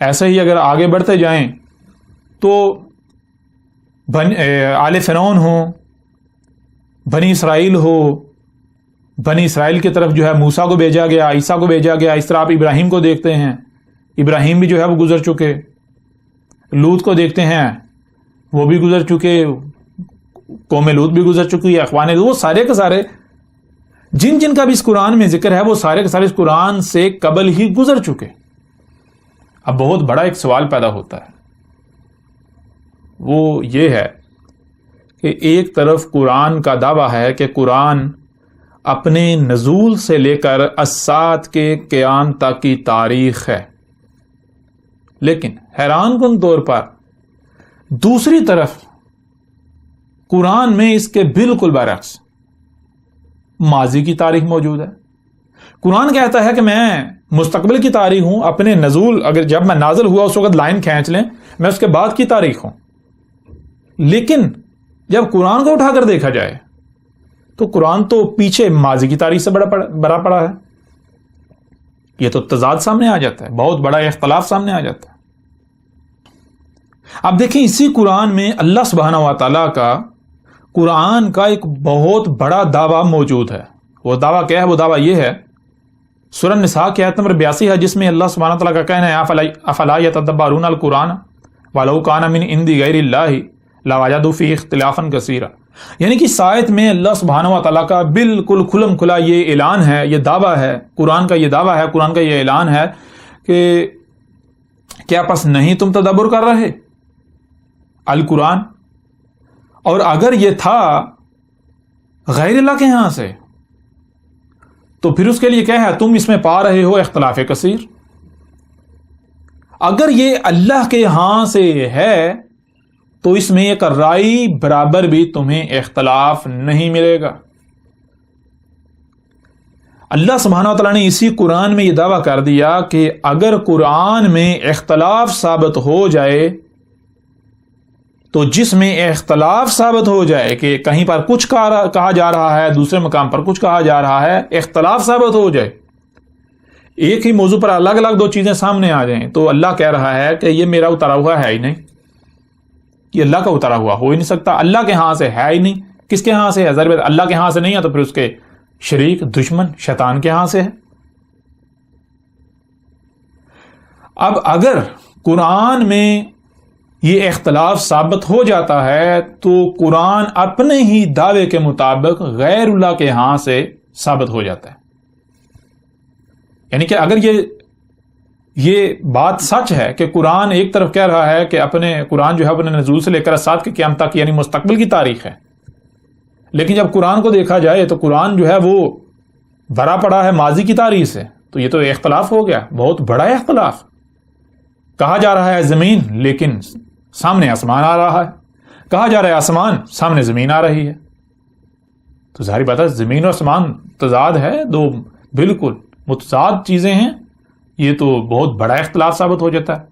ایسے ہی اگر آگے بڑھتے جائیں تو آل فرعون ہوں، بنی اسرائیل ہو، بنی اسرائیل کی طرف جو ہے موسیٰ کو بھیجا گیا، عیسیٰ کو بھیجا گیا۔ اس طرح آپ ابراہیم کو دیکھتے ہیں، ابراہیم بھی جو ہے وہ گزر چکے، لوط کو دیکھتے ہیں وہ بھی گزر چکے، قوم لوط بھی گزر چکی ہے، اخوان لوط، وہ سارے کے سارے جن کا بھی اس قرآن میں ذکر ہے وہ سارے کے سارے اس قرآن سے قبل ہی گزر چکے۔ اب بہت بڑا ایک سوال پیدا ہوتا ہے، وہ یہ ہے کہ ایک طرف قرآن کا دعویٰ ہے کہ قرآن اپنے نزول سے لے کر الساعۃ کے قیام تک کی تاریخ ہے، لیکن حیران کن طور پر دوسری طرف قرآن میں اس کے بالکل برعکس ماضی کی تاریخ موجود ہے۔ قرآن کہتا ہے کہ میں مستقبل کی تاریخ ہوں، اپنے نزول اگر جب میں نازل ہوا اس وقت لائن کھینچ لیں، میں اس کے بعد کی تاریخ ہوں، لیکن جب قرآن کو اٹھا کر دیکھا جائے تو قرآن تو پیچھے ماضی کی تاریخ سے بڑا پڑا ہے۔ یہ تو تضاد سامنے آ جاتا ہے، بہت بڑا اختلاف سامنے آ جاتا ہے۔ اب دیکھیں اسی قرآن میں اللہ سبحانہ و تعالیٰ کا قرآن کا ایک بہت بڑا دعویٰ موجود ہے۔ وہ دعویٰ کیا ہے؟ وہ دعویٰ یہ ہے، سورہ نساء کی آیت نمبر 82 ہے، جس میں اللہ سبحانہ تعالیٰ کا کہنا ہے افلا یتدبرون القرآن ولو کان من عند غیر اللہ لوجدوا فیہ اختلافا کثیرا۔ یعنی کہ اس آیت میں اللہ سبحانہ و تعالیٰ کا بالکل کھلم کھلا یہ اعلان ہے، یہ دعویٰ ہے، قرآن کا یہ دعویٰ ہے، قرآن کا یہ اعلان ہے کہ کیا پس نہیں تم تدبر کر رہے؟ القرآن، اور اگر یہ تھا غیر اللہ کے ہاں سے تو پھر اس کے لیے کیا ہے؟ تم اس میں پا رہے ہو اختلاف کثیر۔ اگر یہ اللہ کے ہاں سے ہے تو اس میں ایک رائی برابر بھی تمہیں اختلاف نہیں ملے گا۔ اللہ سبحانہ و تعالیٰ نے اسی قرآن میں یہ دعویٰ کر دیا کہ اگر قرآن میں اختلاف ثابت ہو جائے تو جس میں اختلاف ثابت ہو جائے کہ کہیں پر کچھ کہا جا رہا ہے، دوسرے مقام پر کچھ کہا جا رہا ہے، اختلاف ثابت ہو جائے، ایک ہی موضوع پر الگ الگ دو چیزیں سامنے آ جائیں، تو اللہ کہہ رہا ہے کہ یہ میرا اتارا ہوا ہے ہی نہیں، یہ اللہ کا اتارا ہوا ہو ہی نہیں سکتا، اللہ کے ہاں سے ہے ہی نہیں۔ کس کے ہاں سے ہے؟ ضرور اللہ کے ہاں سے نہیں ہے تو پھر اس کے شریک دشمن شیطان کے ہاں سے ہے۔ اب اگر قرآن میں یہ اختلاف ثابت ہو جاتا ہے تو قرآن اپنے ہی دعوے کے مطابق غیر اللہ کے ہاں سے ثابت ہو جاتا ہے۔ یعنی کہ اگر یہ بات سچ ہے کہ قرآن ایک طرف کہہ رہا ہے کہ قرآن جو ہے اپنے نزول سے لے کر اسات کے قیامت تک یعنی مستقبل کی تاریخ ہے، لیکن جب قرآن کو دیکھا جائے تو قرآن جو ہے وہ بھرا پڑا ہے ماضی کی تاریخ سے، تو یہ تو اختلاف ہو گیا، بہت بڑا اختلاف۔ کہا جا رہا ہے زمین لیکن سامنے آسمان آ رہا ہے، کہا جا رہا ہے آسمان سامنے زمین آ رہی ہے، تو ظاہری بات ہے زمین اور آسمان تضاد ہے، دو بالکل متضاد چیزیں ہیں، یہ تو بہت بڑا اختلاف ثابت ہو جاتا ہے۔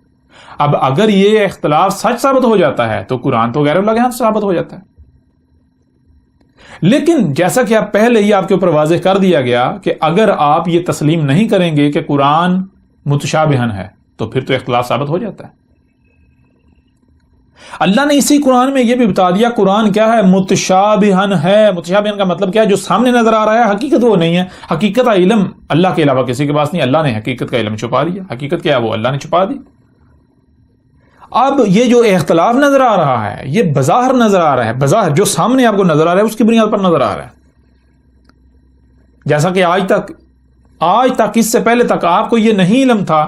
اب اگر یہ اختلاف سچ ثابت ہو جاتا ہے تو قرآن تو غیر اللہ کے ہاں سے ثابت ہو جاتا ہے۔ لیکن جیسا کہ آپ پہلے ہی آپ کے اوپر واضح کر دیا گیا کہ اگر آپ یہ تسلیم نہیں کریں گے کہ قرآن متشابہن ہے تو پھر تو اختلاف ثابت ہو جاتا ہے۔ اللہ نے اسی قرآن میں یہ بھی بتا دیا قرآن کیا ہے؟ متشابہن ہے۔ متشابہن کا مطلب کیا ہے؟ جو سامنے نظر آ رہا ہے حقیقت وہ نہیں ہے، حقیقت کا علم اللہ کے علاوہ کسی کے پاس نہیں، اللہ نے حقیقت کا علم چھپا دیا، حقیقت کیا ہے وہ اللہ نے چھپا دی۔ اب یہ جو اختلاف نظر آ رہا ہے یہ بظاہر نظر آ رہا ہے، بظاہر جو سامنے آپ کو نظر آ رہا ہے اس کی بنیاد پر نظر آ رہا ہے، جیسا کہ آج تک اس سے پہلے تک آپ کو یہ نہیں علم تھا۔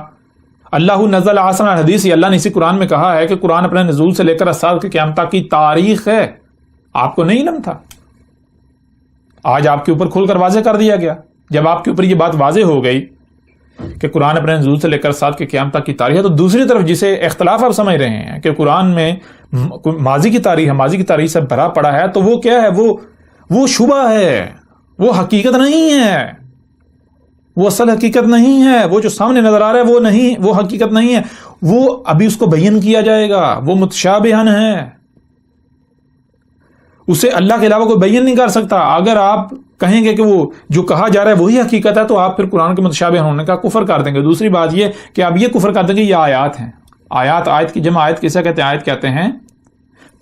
اللہ نزل احسن الحدیث، اللہ نے اسی قرآن میں کہا ہے کہ قرآن اپنے نزول سے لے کر اسات کے قیامت تک کی تاریخ ہے، آپ کو نہیں علم تھا، آج آپ کے اوپر کھول کر واضح کر دیا گیا۔ جب آپ کے اوپر یہ بات واضح ہو گئی کہ قرآن اپنے نزول سے لے کر اسات کے قیامت تک کی تاریخ ہے، تو دوسری طرف جسے اختلاف آپ سمجھ رہے ہیں کہ قرآن میں ماضی کی تاریخ ہے، ماضی کی تاریخ سے بھرا پڑا ہے، تو وہ کیا ہے؟ وہ شبہ ہے، وہ حقیقت نہیں ہے، وہ اصل حقیقت نہیں ہے، وہ جو سامنے نظر آ رہا ہے وہ نہیں، وہ حقیقت نہیں ہے، وہ ابھی اس کو بیان کیا جائے گا، وہ متشابہن ہے، اسے اللہ کے علاوہ کوئی بیان نہیں کر سکتا۔ اگر آپ کہیں گے کہ وہ جو کہا جا رہا ہے وہی حقیقت ہے تو آپ پھر قرآن کے متشابہ ہونے کا کفر کر دیں گے۔ دوسری بات یہ کہ آپ یہ کفر کر دیں گے یہ آیات ہیں، آیت کی جمع آیت کسے کہتے ہیں؟ آیت کہتے ہیں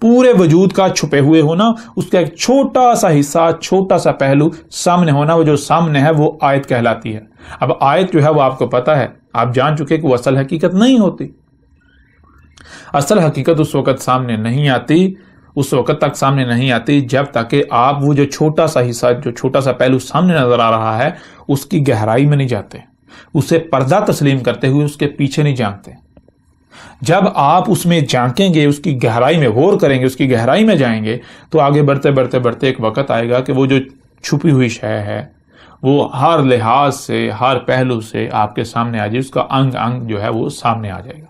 پورے وجود کا چھپے ہوئے ہونا، اس کا ایک چھوٹا سا حصہ، چھوٹا سا پہلو سامنے ہونا، وہ جو سامنے ہے وہ آیت کہلاتی ہے۔ اب آیت جو ہے وہ آپ کو پتا ہے، آپ جان چکے کہ وہ اصل حقیقت نہیں ہوتی، اصل حقیقت اس وقت سامنے نہیں آتی، اس وقت تک سامنے نہیں آتی جب تک کہ آپ وہ جو چھوٹا سا حصہ، جو چھوٹا سا پہلو سامنے نظر آ رہا ہے اس کی گہرائی میں نہیں جاتے، اسے پردہ تسلیم کرتے ہوئے اس کے پیچھے نہیں جھانکتے۔ جب آپ اس میں جھانکیں گے، اس کی گہرائی میں غور کریں گے، اس کی گہرائی میں جائیں گے تو آگے بڑھتے بڑھتے بڑھتے ایک وقت آئے گا کہ وہ جو چھپی ہوئی شے ہے وہ ہر لحاظ سے، ہر پہلو سے آپ کے سامنے آ جائے، اس کا انگ انگ جو ہے وہ سامنے آ جائے گا۔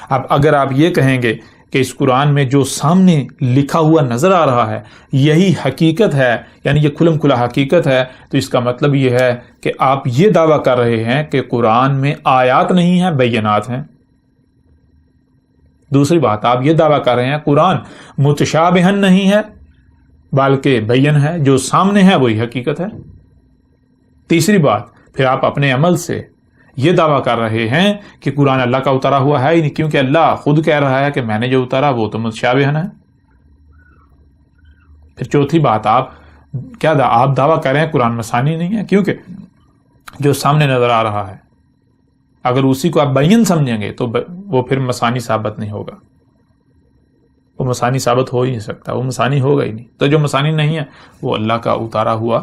اب اگر آپ یہ کہیں گے کہ اس قرآن میں جو سامنے لکھا ہوا نظر آ رہا ہے یہی حقیقت ہے، یعنی یہ کھلم کھلا حقیقت ہے، تو اس کا مطلب یہ ہے کہ آپ یہ دعویٰ کر رہے ہیں کہ قرآن میں آیات نہیں ہیں، بینات ہیں۔ دوسری بات آپ یہ دعویٰ کر رہے ہیں قرآن متشابہن نہیں ہے بلکہ بین ہے، جو سامنے ہے وہی حقیقت ہے۔ تیسری بات پھر آپ اپنے عمل سے یہ دعویٰ کر رہے ہیں کہ قرآن اللہ کا اتارا ہوا ہے ہی نہیں، کیونکہ اللہ خود کہہ رہا ہے کہ میں نے جو اتارا وہ تو متشابہن ہے۔ پھر چوتھی بات آپ دعویٰ کر رہے ہیں قرآن مثانی نہیں ہے، کیونکہ جو سامنے نظر آ رہا ہے اگر اسی کو آپ بین سمجھیں گے تو وہ پھر مثانی ثابت نہیں ہوگا، وہ مثانی ثابت ہو ہی نہیں سکتا، وہ مثانی ہوگا ہی نہیں، تو جو مثانی نہیں ہے وہ اللہ کا اتارا ہوا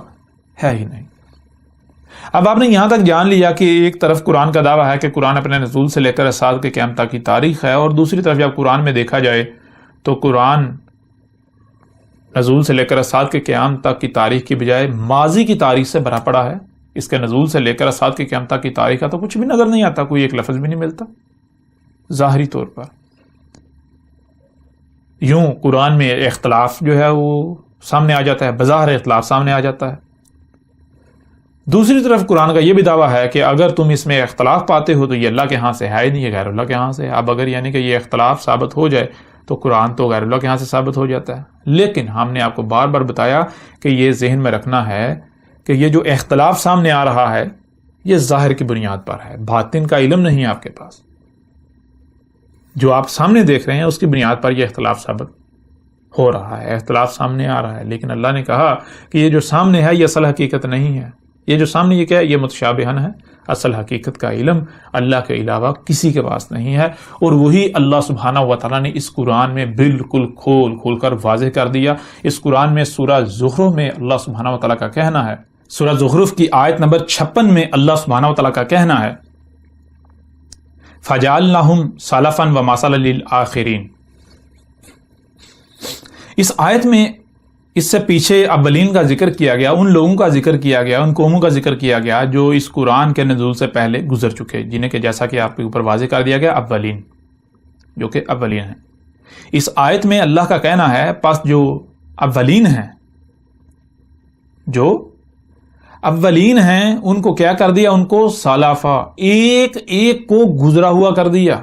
ہے ہی نہیں۔ اب آپ نے یہاں تک جان لیا کہ ایک طرف قرآن کا دعویٰ ہے کہ قرآن اپنے نزول سے لے کر اسات کے قیامت تک کی تاریخ ہے، اور دوسری طرف جب قرآن میں دیکھا جائے تو قرآن نزول سے لے کر اسات کے قیام تک کی تاریخ کی بجائے ماضی کی تاریخ سے بھرا پڑا ہے. اس کے نزول سے لے کر اسات کے قیام تک کی تاریخ کا تو کچھ بھی نظر نہیں آتا، کوئی ایک لفظ بھی نہیں ملتا ظاہری طور پر. یوں قرآن میں اختلاف جو ہے وہ سامنے آ جاتا ہے، بظاہر اختلاف سامنے آ جاتا ہے. دوسری طرف قرآن کا یہ بھی دعویٰ ہے کہ اگر تم اس میں اختلاف پاتے ہو تو یہ اللہ کے ہاں سے ہے ہی نہیں، یہ غیر اللہ کے ہاں سے ہے. اب اگر یعنی کہ یہ اختلاف ثابت ہو جائے تو قرآن تو غیر اللہ کے ہاں سے ثابت ہو جاتا ہے. لیکن ہم نے آپ کو بار بار بتایا کہ یہ ذہن میں رکھنا ہے کہ یہ جو اختلاف سامنے آ رہا ہے یہ ظاہر کی بنیاد پر ہے، باطن کا علم نہیں ہے آپ کے پاس. جو آپ سامنے دیکھ رہے ہیں اس کی بنیاد پر یہ اختلاف ثابت ہو رہا ہے، اختلاف سامنے آ رہا ہے. لیکن اللہ نے کہا کہ یہ جو سامنے ہے یہ اصل حقیقت نہیں ہے. یہ جو سامنے یہ کیا ہے، یہ متشابہن ہے. اصل حقیقت کا علم اللہ کے علاوہ کسی کے پاس نہیں ہے، اور وہی اللہ سبحانہ و تعالیٰ نے اس قرآن میں بالکل کھول کر واضح کر دیا. اس قرآن میں سورہ زخرف میں اللہ سبحانہ و تعالیٰ کا کہنا ہے، سورہ زخرف کی آیت نمبر 56 میں اللہ سبحانہ و تعالیٰ کا کہنا ہے فَجَعَلْنَاهُمْ سَلَفًا وَمَثَلًا لِلْآخِرِينَ. اس آیت میں اس سے پیچھے اولین کا ذکر کیا گیا، ان لوگوں کا ذکر کیا گیا، ان قوموں کا ذکر کیا گیا جو اس قرآن کے نزول سے پہلے گزر چکے، جنہیں کہ جیسا کہ آپ کے اوپر واضح کر دیا گیا اولین، جو کہ اولین ہیں. اس آیت میں اللہ کا کہنا ہے پس جو اولین ہیں، جو اولین ہیں ان کو کیا کر دیا، ان کو سالافا، ایک ایک کو گزرا ہوا کر دیا.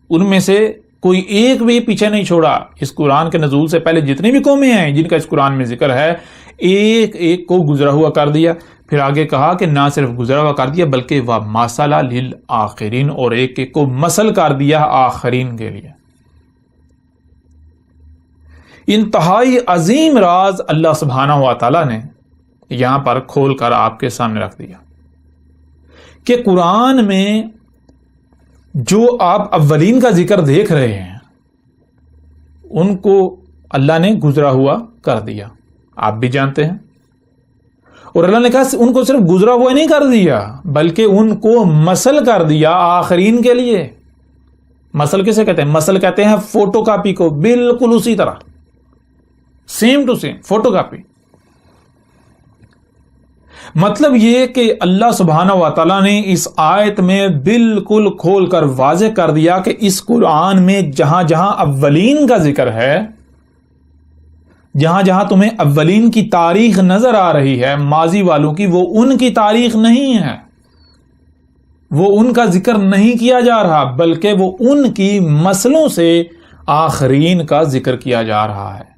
ان میں سے کوئی ایک بھی پیچھے نہیں چھوڑا. اس قرآن کے نزول سے پہلے جتنی بھی قومیں ہیں جن کا اس قرآن میں ذکر ہے، ایک ایک کو گزرا ہوا کر دیا. پھر آگے کہا کہ نہ صرف گزرا ہوا کر دیا بلکہ وَمَثَلًا لِلْآخِرِينَ، اور ایک ایک کو مثل کر دیا آخرین کے لیے. انتہائی عظیم راز اللہ سبحانہ و تعالیٰ نے یہاں پر کھول کر آپ کے سامنے رکھ دیا کہ قرآن میں جو آپ اولین کا ذکر دیکھ رہے ہیں ان کو اللہ نے گزرا ہوا کر دیا، آپ بھی جانتے ہیں. اور اللہ نے کہا ان کو صرف گزرا ہوا نہیں کر دیا بلکہ ان کو مثل کر دیا آخرین کے لیے. مثل کسے کہتے ہیں؟ مثل کہتے ہیں فوٹو کاپی کو، بالکل اسی طرح، same to same photocopy. مطلب یہ کہ اللہ سبحانہ و تعالیٰ نے اس آیت میں بالکل کھول کر واضح کر دیا کہ اس قرآن میں جہاں جہاں اولین کا ذکر ہے، جہاں جہاں تمہیں اولین کی تاریخ نظر آ رہی ہے ماضی والوں کی، وہ ان کی تاریخ نہیں ہے، وہ ان کا ذکر نہیں کیا جا رہا بلکہ وہ ان کی مثلوں سے آخرین کا ذکر کیا جا رہا ہے.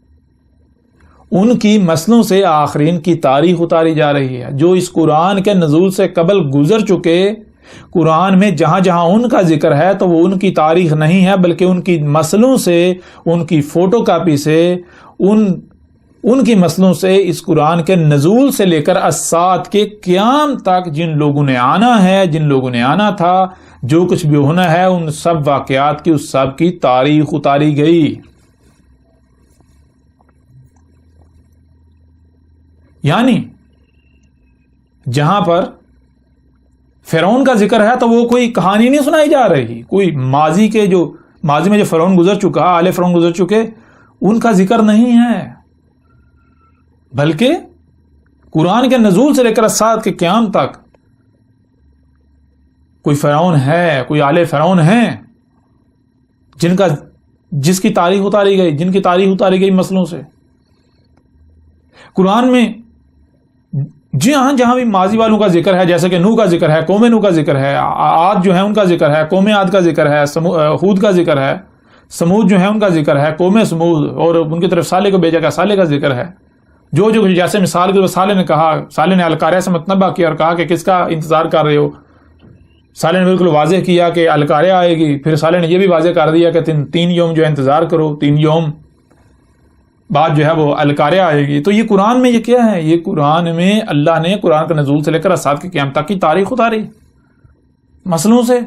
ان کی مثلوں سے آخرین کی تاریخ اتاری جا رہی ہے. جو اس قرآن کے نزول سے قبل گزر چکے، قرآن میں جہاں جہاں ان کا ذکر ہے تو وہ ان کی تاریخ نہیں ہے بلکہ ان کی مثلوں سے، ان کی فوٹو کاپی سے، ان کی مثلوں سے اس قرآن کے نزول سے لے کر اسات کے قیام تک جن لوگوں نے آنا ہے، جن لوگوں نے آنا تھا، جو کچھ بھی ہونا ہے، ان سب واقعات کی، اس سب کی تاریخ اتاری گئی. یعنی جہاں پر فرعون کا ذکر ہے تو وہ کوئی کہانی نہیں سنائی جا رہی، کوئی ماضی میں جو فرعون گزر چکا، آل فرعون گزر چکے، ان کا ذکر نہیں ہے، بلکہ قرآن کے نزول سے لے کر اسات کے قیام تک کوئی فرعون ہے، کوئی آل فرعون ہیں جس کی تاریخ اتاری گئی، جن کی تاریخ اتاری گئی مسئلوں سے. قرآن میں جی ہاں جہاں بھی ماضی والوں کا ذکر ہے، جیسے کہ نوح کا ذکر ہے، قوم نوح کا ذکر ہے، عاد جو ہے ان کا ذکر ہے، قوم عاد کا ذکر ہے، ہود کا ذکر ہے، سمود جو ہے ان کا ذکر ہے، قوم سمود، اور ان کی طرف صالح کو بھیجا گیا، صالح کا ذکر ہے. جو جیسے مثال کے صالح نے کہا، صالح نے القاریہ سے متنبہ کیا اور کہا کہ کس کا انتظار کر رہے ہو. صالح نے بالکل واضح کیا کہ القاریہ آئے گی. پھر صالح نے یہ بھی واضح کر دیا کہ 3 یوم جو ہے انتظار کرو، 3 یوم بعد جو ہے وہ القاریہ آئے گی. تو یہ قرآن میں یہ کیا ہے؟ یہ قرآن میں اللہ نے قرآن کا نزول سے لے کر اسات کے قیام تک کی تاریخ اتاری مسئلوں سے.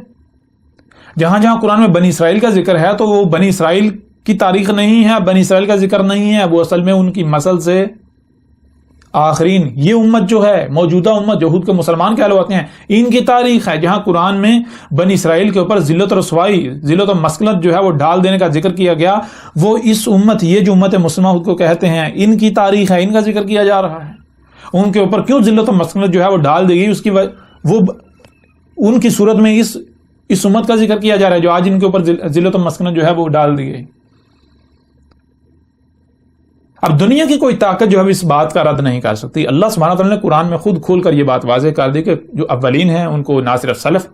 جہاں جہاں قرآن میں بنی اسرائیل کا ذکر ہے تو وہ بنی اسرائیل کی تاریخ نہیں ہے، بنی اسرائیل کا ذکر نہیں ہے، وہ اصل میں ان کی مسل سے آخرین یہ امت جو ہے، موجودہ امت یہود کے مسلمان کہلواتے ہیں، ان کی تاریخ ہے جہاں قرآن میں بنی اسرائیل کے اوپر ذلت و رسوائی، ذلت و مسکنت جو ہے وہ ڈال دینے کا ذکر کیا گیا، وہ اس امت، یہ جو امت مسلمہ کو کہتے ہیں، ان کی تاریخ ہے، ان کا ذکر کیا جا رہا ہے۔ ان کے اوپر کیوں ذلت و مسکنت جو ہے وہ ڈال دی گئی، اس کی وہ ان کی صورت میں اس امت کا ذکر کیا جا رہا ہے جو آج ان کے اوپر ذلت و مسکنت جو ہے وہ ڈال دی گئی۔ اب دنیا کی کوئی طاقت جو ہے اس بات کا رد نہیں کر سکتی۔ اللہ سبحانہ وتعالیٰ نے قرآن میں خود کھول کر یہ بات واضح کر دی کہ جو اولین ہیں ان کو نہ صرف سلف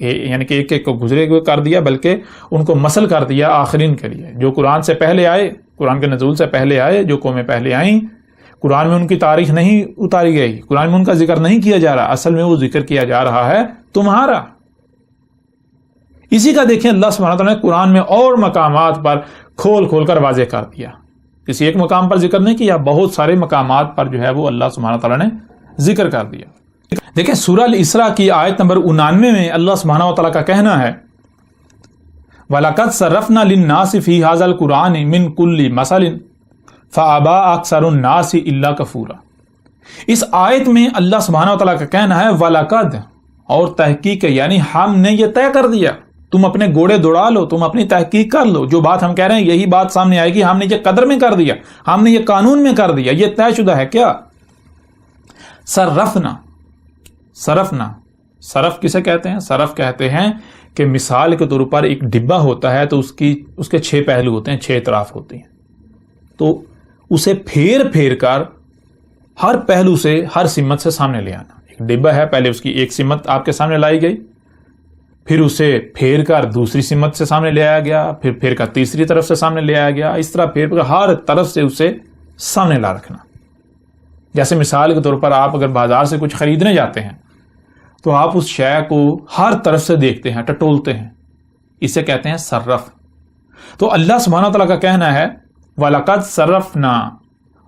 یعنی کہ ایک ایک کو گزرے ہوئے کر دیا، بلکہ ان کو مثل کر دیا آخرین کے لیے، جو قرآن سے پہلے آئے، قرآن کے نزول سے پہلے آئے، جو قومیں پہلے آئیں، قرآن میں ان کی تاریخ نہیں اتاری گئی، قرآن میں ان کا ذکر نہیں کیا جا رہا، اصل میں وہ ذکر کیا جا رہا ہے تمہارا۔ اسی کا دیکھیں اللہ سبحانہ وتعالیٰ نے قرآن میں اور مقامات پر کھول کھول کر واضح کر دیا، کسی ایک مقام پر ذکر نہیں کیا، بہت سارے مقامات پر جو ہے وہ اللہ سبحانہ تعالیٰ نے ذکر کر دیا۔ دیکھیں سورہ الاسراء کی آیت نمبر 99 میں اللہ سبحانہ وتعالیٰ کا کہنا ہے وَلَقَدْ صَرَّفْنَا لِلنَّاسِ فِي هَذَا الْقُرْآنِ مِنْ كُلِّ مَثَلٍ فَأَبَىٰ أَكْثَرُ النَّاسِ إِلَّا كَفُورًا۔ اس آیت میں اللہ سبحانہ وتعالیٰ کا کہنا ہے وَلَقَدْ، اور تحقیق ہے، یعنی ہم نے یہ طے کر دیا، تم اپنے گھوڑے دوڑا لو، تم اپنی تحقیق کر لو، جو بات ہم کہہ رہے ہیں یہی بات سامنے آئے گی، ہم نے یہ قدر میں کر دیا، ہم نے یہ قانون میں کر دیا، یہ طے شدہ ہے۔ کیا؟ صرفنا، صرف کسے کہتے ہیں؟ صرف کہتے ہیں کہ مثال کے طور پر ایک ڈبہ ہوتا ہے تو اس کے 6 پہلو ہوتے ہیں، 6 اطراف ہوتے ہیں، تو اسے پھیر پھیر کر ہر پہلو سے، ہر سمت سے سامنے لے آنا۔ ایک ڈبہ ہے، پہلے اس کی ایک سمت آپ کے سامنے لائی گئی، پھر اسے پھیر کر دوسری سمت سے سامنے لے آیا گیا، پھر پھیر کر تیسری طرف سے سامنے لے آیا گیا، اس طرح پھیر کر ہر طرف سے اسے سامنے لا رکھنا۔ جیسے مثال کے طور پر آپ اگر بازار سے کچھ خریدنے جاتے ہیں تو آپ اس شے کو ہر طرف سے دیکھتے ہیں، ٹٹولتے ہیں، اسے کہتے ہیں صرف۔ تو اللہ سبحانہ تعالیٰ کا کہنا ہے وَلَقَدْ صَرَّفْنَا،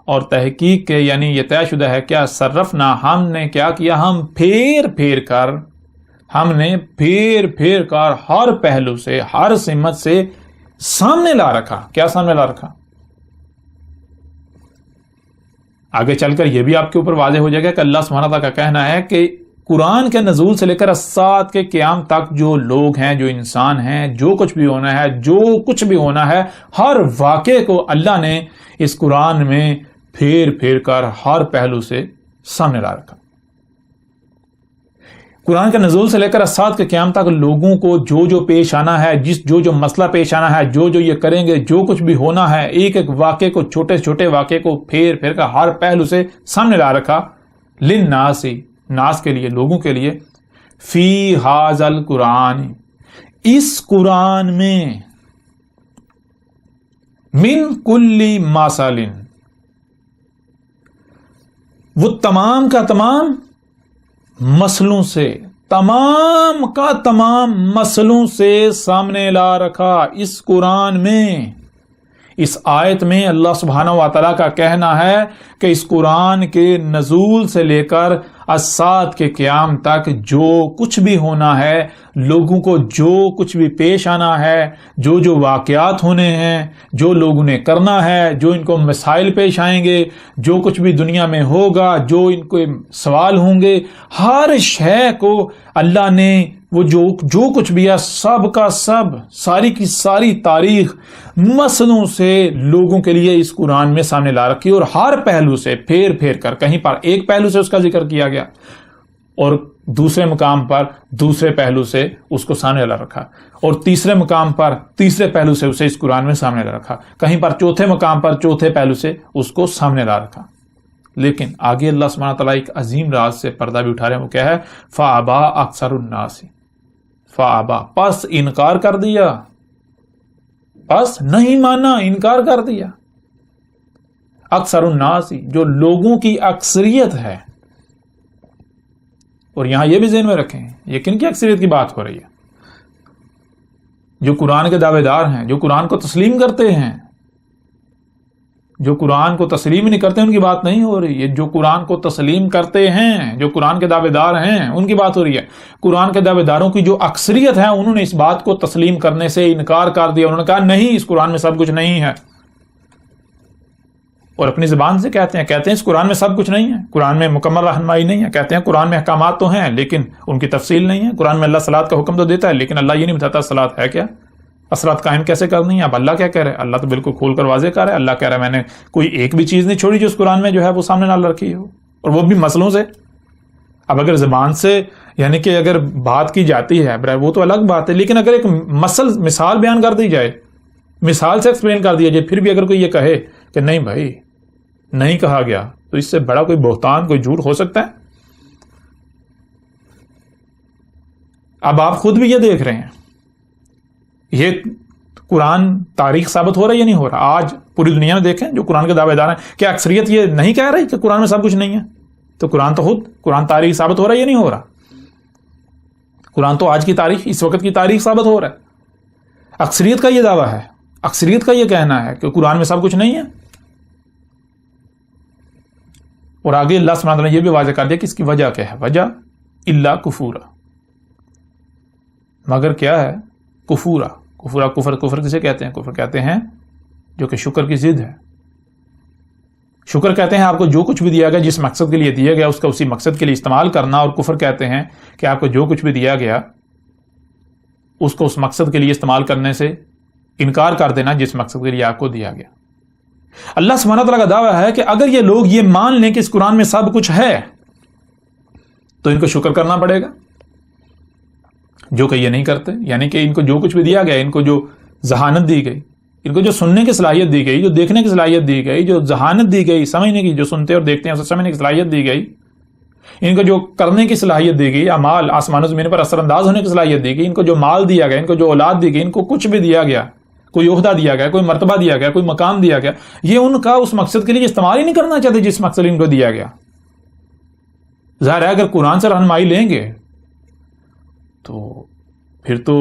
اور تحقیق کے یعنی یہ طے شدہ ہے، کیا صرفنا، ہم نے کیا کیا، ہم پھیر پھیر کر ہر پہلو سے، ہر سمت سے سامنے لا رکھا۔ کیا سامنے لا رکھا؟ آگے چل کر یہ بھی آپ کے اوپر واضح ہو جائے گا کہ اللہ سبحانہ تعالیٰ کا کہنا ہے کہ قرآن کے نزول سے لے کر الساعۃ کے قیام تک جو لوگ ہیں، جو انسان ہیں، جو کچھ بھی ہونا ہے، ہر واقعے کو اللہ نے اس قرآن میں پھیر پھیر کر ہر پہلو سے سامنے لا رکھا۔ قرآن کے نزول سے لے کر الساعۃ کے قیام تک لوگوں کو جو پیش آنا ہے، جو مسئلہ پیش آنا ہے، جو یہ کریں گے، جو کچھ بھی ہونا ہے، ایک ایک واقعے کو، چھوٹے چھوٹے واقعے کو پھیر پھیر کر ہر پہلو سے سامنے لا رکھا۔ للناس، ناس کے لیے، لوگوں کے لیے، فی ھذا القرآن، اس قرآن میں، من کل مثل، وہ تمام کا تمام مسئلوں سے، تمام کا تمام مسئلوں سے سامنے لا رکھا اس قرآن میں۔ اس آیت میں اللہ سبحانہ و تعالیٰ کا کہنا ہے کہ اس قرآن کے نزول سے لے کر الساعۃ کے قیام تک جو کچھ بھی ہونا ہے، لوگوں کو جو کچھ بھی پیش آنا ہے، جو واقعات ہونے ہیں، جو لوگوں نے کرنا ہے، جو ان کو مسائل پیش آئیں گے، جو کچھ بھی دنیا میں ہوگا، جو ان کو سوال ہوں گے، ہر شے کو اللہ نے وہ جو کچھ بھی ہے سب کا سب، ساری کی ساری تاریخ مسئلوں سے لوگوں کے لیے اس قرآن میں سامنے لا رکھی، اور ہر پہلو سے پھیر پھیر کر، کہیں پر ایک پہلو سے اس کا ذکر کیا گیا اور دوسرے مقام پر دوسرے پہلو سے اس کو سامنے لا رکھا، اور تیسرے مقام پر تیسرے پہلو سے اسے اس قرآن میں سامنے لا رکھا، کہیں پر چوتھے مقام پر چوتھے پہلو سے اس کو سامنے لا رکھا۔ لیکن آگے اللہ سبحانہ تعالیٰ ایک عظیم راز سے پردہ بھی اٹھا رہے ہیں، وہ کیا ہے؟ فَأَبَىٰ أَكْثَرُ النَّاسِ، فَأَبَىٰ، پس انکار کر دیا، پس نہیں مانا، انکار کر دیا، اکثر الناس، جو لوگوں کی اکثریت ہے۔ اور یہاں یہ بھی ذہن میں رکھیں، یہ کن کی اکثریت کی بات ہو رہی ہے؟ جو قرآن کے دعوے دار ہیں، جو قرآن کو تسلیم کرتے ہیں، جو قرآن کو تسلیم نہیں کرتے ان کی بات نہیں ہو رہی ہے، جو قرآن کو تسلیم کرتے ہیں، جو قرآن کے دعوے دار ہیں، ان کی بات ہو رہی ہے۔ قرآن کے دعوے داروں کی جو اکثریت ہے انہوں نے اس بات کو تسلیم کرنے سے انکار کر دیا، انہوں نے کہا نہیں، اس قرآن میں سب کچھ نہیں ہے، اور اپنی زبان سے کہتے ہیں اس قرآن میں سب کچھ نہیں ہے، قرآن میں مکمل رہنمائی نہیں ہے، کہتے ہیں قرآن میں احکامات تو ہیں لیکن ان کی تفصیل نہیں ہے، قرآن میں اللہ صلاۃ کا حکم تو دیتا ہے لیکن اللہ یہ نہیں بتاتا صلاۃ ہے کیا، صلاۃ قائم کیسے کرنی ہے۔ اب اللہ کیا کہہ رہا ہے؟ اللہ تو بالکل کھول کر واضح کر رہا ہے، اللہ کہہ رہا ہے میں نے کوئی ایک بھی چیز نہیں چھوڑی جو اس قرآن میں جو ہے وہ سامنے نہ رکھی ہو، اور وہ بھی مسئلوں سے۔ اب اگر زبان سے یعنی کہ اگر بات کی جاتی ہے وہ تو الگ بات ہے، لیکن اگر ایک مثال بیان کر دی جائے، مثال سے ایکسپلین کر دیا جائے، پھر بھی اگر کوئی یہ کہے کہ نہیں بھائی نہیں کہا گیا، تو اس سے بڑا کوئی بہتان کوئی جھوٹ ہو سکتا ہے؟ اب آپ خود بھی یہ دیکھ رہے ہیں، یہ قرآن تاریخ ثابت ہو رہا ہے یا نہیں ہو رہا؟ آج پوری دنیا میں دیکھیں جو قرآن کے دعوے دار ہیں، کیا اکثریت یہ نہیں کہہ رہی کہ قرآن میں سب کچھ نہیں ہے؟ تو قرآن تو خود قرآن تاریخ ثابت ہو رہا ہے یا نہیں ہو رہا؟ قرآن تو آج کی تاریخ، اس وقت کی تاریخ ثابت ہو رہا ہے۔ اکثریت کا یہ دعویٰ ہے، اکثریت کا یہ کہنا ہے کہ قرآن میں سب کچھ نہیں ہے، اور آگے اللہ سبحانہ وتعالیٰ نے یہ بھی واضح کر دیا کہ اس کی وجہ کیا ہے، وجہ الا کفورا، مگر کیا ہے؟ کفورا۔ کفر کسے کہتے ہیں؟ کفر کہتے ہیں جو کہ شکر کی ضد ہے۔ شکر کہتے ہیں آپ کو جو کچھ بھی دیا گیا، جس مقصد کے لیے دیا گیا اس کا اسی مقصد کے لیے استعمال کرنا، اور کفر کہتے ہیں کہ آپ کو جو کچھ بھی دیا گیا اس کو اس مقصد کے لیے استعمال کرنے سے انکار کر دینا جس مقصد کے لیے آپ کو دیا گیا۔ اللہ سبحانہ تعالیٰ کا دعویٰ ہے کہ اگر یہ لوگ یہ مان لیں کہ اس قرآن میں سب کچھ ہے تو ان کو شکر کرنا پڑے گا، جو کہ یہ نہیں کرتے۔ یعنی کہ ان کو جو کچھ بھی دیا گیا، ان کو جو ذہانت دی گئی، ان کو جو سننے کی صلاحیت دی گئی، جو دیکھنے کی صلاحیت دی گئی، جو ذہانت دی گئی سمجھنے کی، جو سنتے اور دیکھتے ہیں اسے سمجھنے کی صلاحیت دی گئی، ان کو جو کرنے کی صلاحیت دی گئی، اعمال آسمان و زمین پر اثر انداز ہونے کی صلاحیت دی گئی، ان کو جو مال دیا گیا، ان کو جو اولاد دی گئی، ان کو کچھ بھی دیا گیا، کوئی عہدہ دیا گیا، کوئی مرتبہ دیا گیا، کوئی مقام دیا گیا، یہ ان کا اس مقصد کے لیے استعمال ہی نہیں کرنا چاہتے جس مقصد ان کو دیا گیا۔ ظاہر ہے اگر قرآن سے رہنمائی لیں گے تو پھر تو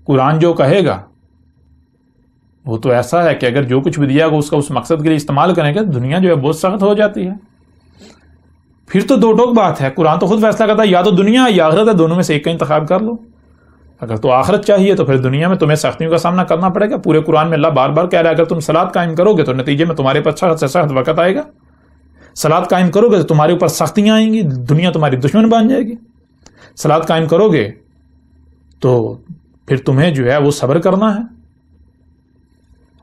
قرآن جو کہے گا وہ تو ایسا ہے کہ اگر جو کچھ بھی دیا گا اس کا اس مقصد کے لیے استعمال کریں گے، دنیا جو ہے بہت سخت ہو جاتی ہے۔ پھر تو دو ٹوک بات ہے، قرآن تو خود فیصلہ کرتا ہے یا تو دنیا یا آخرت ہے، دونوں میں سے ایک کا انتخاب کر لو۔ اگر تو آخرت چاہیے تو پھر دنیا میں تمہیں سختیوں کا سامنا کرنا پڑے گا۔ پورے قرآن میں اللہ بار بار کہہ رہا ہے اگر تم صلاۃ قائم کرو گے تو نتیجے میں تمہارے پر سخت سے سخت وقت آئے گا، صلاۃ قائم کرو گے تو تمہارے اوپر سختیاں آئیں گی، دنیا تمہاری دشمن بن جائے گی، صلاۃ قائم کرو گے تو پھر تمہیں جو ہے وہ صبر کرنا ہے۔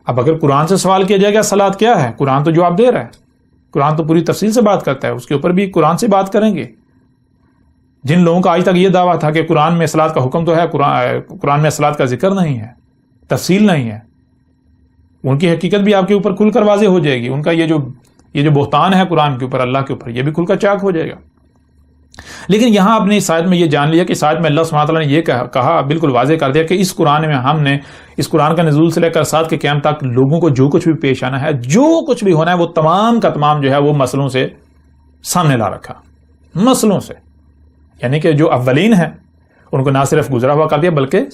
اب اگر قرآن سے سوال کیا جائے گا صلاۃ کیا ہے، قرآن تو جواب دے رہا ہے، قرآن تو پوری تفصیل سے بات کرتا ہے، اس کے اوپر بھی قرآن سے بات کریں گے۔ جن لوگوں کا آج تک یہ دعویٰ تھا کہ قرآن میں صلاۃ کا حکم تو ہے، قرآن میں صلاۃ کا ذکر نہیں ہے، تفصیل نہیں ہے، ان کی حقیقت بھی آپ کے اوپر کھل کر واضح ہو جائے گی۔ ان کا یہ جو بہتان ہے قرآن کے اوپر، اللہ کے اوپر، یہ بھی کھل کر چاک ہو جائے گا۔ لیکن یہاں آپ نے اس آیت میں یہ جان لیا کہ اس آیت میں اللہ سبحانہ تعالیٰ نے یہ کہا، بالکل واضح کر دیا کہ اس قرآن میں ہم نے اس قرآن کا نزول سے لے کر ساتھ کے قیامت تک لوگوں کو جو کچھ بھی پیش آنا ہے، جو کچھ بھی ہونا ہے، وہ تمام کا تمام جو ہے وہ مسئلوں سے سامنے لا رکھا، مسئلوں سے، یعنی کہ جو اولین ہیں ان کو نہ صرف گزرا ہوا کر دیا بلکہ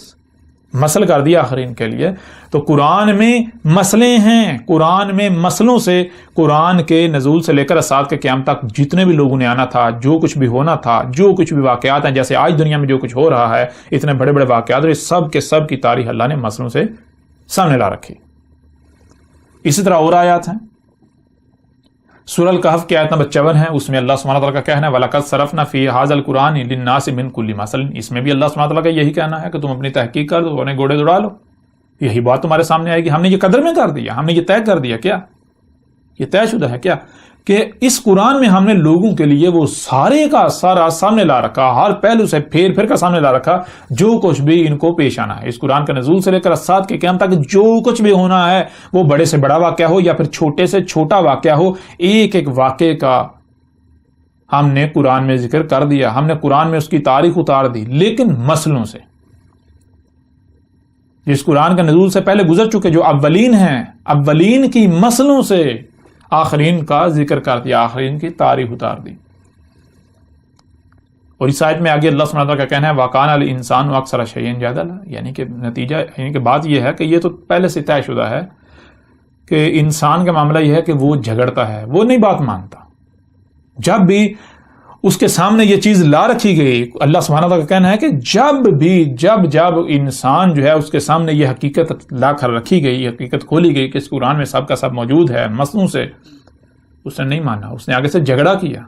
مسل کر دیا آخرین کے لیے۔ تو قرآن میں مسئلے ہیں، قرآن میں مسئلوں سے، قرآن کے نزول سے لے کر ساتھ کے قیامت تک جتنے بھی لوگوں نے آنا تھا، جو کچھ بھی ہونا تھا، جو کچھ بھی واقعات ہیں، جیسے آج دنیا میں جو کچھ ہو رہا ہے، اتنے بڑے بڑے واقعات، اور سب کے سب کی تاریخ اللہ نے مسئلوں سے سامنے لا رکھی۔ اسی طرح اور آیات ہیں، سورہ الکہف کی آیت نمبر 54 ہے، اس میں اللہ سبحانہ تعالیٰ کا کہنا ہے وَلَقَدْ صَرَفْنَا فِي هَذَا الْقُرْآنِ لِلنَّاسِ مِنْ كُلِّ مَثَلٍ، اس میں بھی اللہ سبحانہ تعالیٰ کا یہی کہنا ہے کہ تم اپنی تحقیق کر دو، انہیں گھوڑے دوڑا لو، یہی بات تمہارے سامنے آئے گی۔ ہم نے یہ قدر میں کر دیا، ہم نے یہ طے کر دیا، کیا یہ طے شدہ ہے کیا کہ اس قرآن میں ہم نے لوگوں کے لیے وہ سارے کا سارا سامنے لا رکھا، ہر پہلو سے پھیر پھر کر سامنے لا رکھا، جو کچھ بھی ان کو پیش آنا ہے۔ اس قرآن کا نزول سے لے کر ساتھ کے قیامت تک جو کچھ بھی ہونا ہے، وہ بڑے سے بڑا واقعہ ہو یا پھر چھوٹے سے چھوٹا واقعہ ہو، ایک ایک واقعے کا ہم نے قرآن میں ذکر کر دیا، ہم نے قرآن میں اس کی تاریخ اتار دی، لیکن مسئلوں سے، جس قرآن کا نزول سے پہلے گزر چکے جو اولین ہیں، اولین کی مسئلوں سے آخرین کا ذکر کر دیا، آخرین کی تاریخ اتار دی۔ اور اس آیت میں آگے اللہ سبحانہ وتعالیٰ کا کہنا ہے وَقَانَ الْإِنسَانُ أَكْثَرَ شَيْءٍ جَدَلًا، یعنی کہ نتیجہ، یعنی کہ بات یہ ہے کہ یہ تو پہلے سے طے شدہ ہے کہ انسان کا معاملہ یہ ہے کہ وہ جھگڑتا ہے، وہ نہیں بات مانتا۔ جب بھی اس کے سامنے یہ چیز لا رکھی گئی. اللہ سبحانہ وتعالیٰ کا کہنا ہے کہ جب انسان جو ہے اس کے سامنے یہ حقیقت لا کر رکھی گئی، یہ حقیقت کھولی گئی کہ اس قرآن میں سب کا سب موجود ہے مسلوں سے، اس نے نہیں مانا، اس نے آگے سے جھگڑا کیا،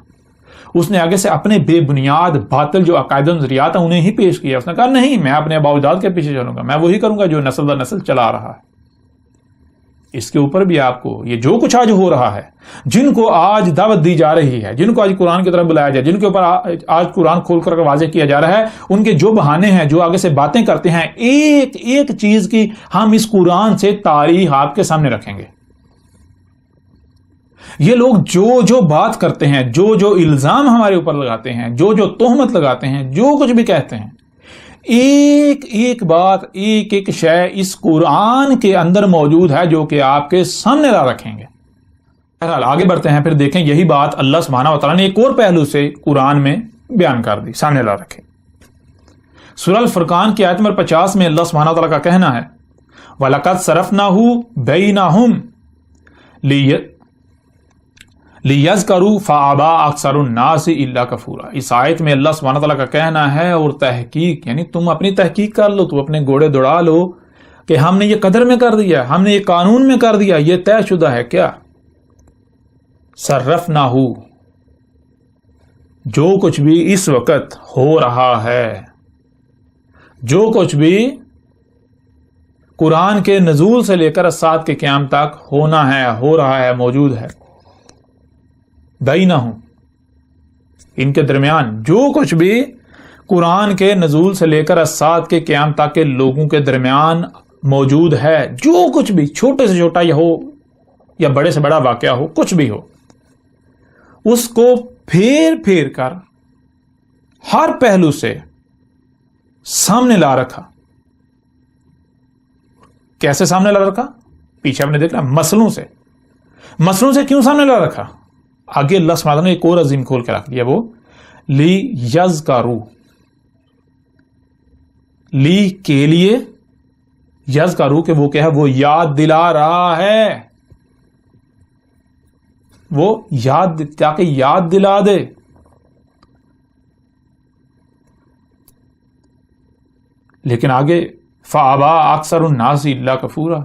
اس نے آگے سے اپنے بے بنیاد باطل جو عقائد و نظریات ہیں انہیں ہی پیش کیا. اس نے کہا نہیں، میں اپنے آباء و اجداد کے پیچھے چلوں گا، میں وہی کروں گا جو نسل در نسل چلا رہا ہے. اس کے اوپر بھی آپ کو یہ جو کچھ آج ہو رہا ہے، جن کو آج دعوت دی جا رہی ہے، جن کو آج قرآن کی طرف بلایا جائے، جن کے اوپر آج قرآن کھول کر واضح کیا جا رہا ہے، ان کے جو بہانے ہیں، جو آگے سے باتیں کرتے ہیں، ایک ایک چیز کی ہم اس قرآن سے تاریخ آپ کے سامنے رکھیں گے. یہ لوگ جو بات کرتے ہیں، جو الزام ہمارے اوپر لگاتے ہیں، جو تہمت لگاتے ہیں، جو کچھ بھی کہتے ہیں، ایک ایک بات، ایک ایک شے اس قرآن کے اندر موجود ہے جو کہ آپ کے سامنے لا رکھیں گے. بہرحال آگے بڑھتے ہیں، پھر دیکھیں یہی بات اللہ سبحانہ وتعالیٰ نے ایک اور پہلو سے قرآن میں بیان کر دی، سامنے لا رکھے. سورہ الفرقان کی آیت نمبر 50 میں اللہ سبحانہ وتعالیٰ کا کہنا ہے وَلَقَدْ صَرَفْنَاهُ بَيْنَهُمْ لِيَذْكَرُوا فَأَبَىٰ أَكْثَرُ النَّاسِ إِلَّا كَفُورًا. اس آیت میں اللہ سبحانہ وتعالیٰ کا کہنا ہے، اور تحقیق یعنی تم اپنی تحقیق کر لو، تم اپنے گھوڑے دوڑا لو کہ ہم نے یہ قدر میں کر دیا، ہم نے یہ قانون میں کر دیا، یہ طے شدہ ہے. کیا صرفناہ، جو کچھ بھی اس وقت ہو رہا ہے، جو کچھ بھی قرآن کے نزول سے لے کر سات کے قیام تک ہونا ہے، ہو رہا ہے، موجود ہے، بینہم، ان کے درمیان جو کچھ بھی قرآن کے نزول سے لے کر سات کے قیام تک کے لوگوں کے درمیان موجود ہے، جو کچھ بھی چھوٹے سے چھوٹا یہ ہو یا بڑے سے بڑا واقعہ ہو، کچھ بھی ہو، اس کو پھیر کر ہر پہلو سے سامنے لا رکھا. کیسے سامنے لا رکھا؟ پیچھے آپ نے دیکھا مسئلوں سے کیوں سامنے لا رکھا؟ آگے اللہ سبحانہ نے ایک اور عظیم کھول کے رکھ دیا، وہ لی کے لیے، یذکروا کہ وہ کیا ہے، وہ یاد دلا رہا ہے، وہ تاکہ یاد دلا دے. لیکن آگے فَأَبَىٰ أَكْثَرُ النَّاسِ إِلَّا كَفُورًا،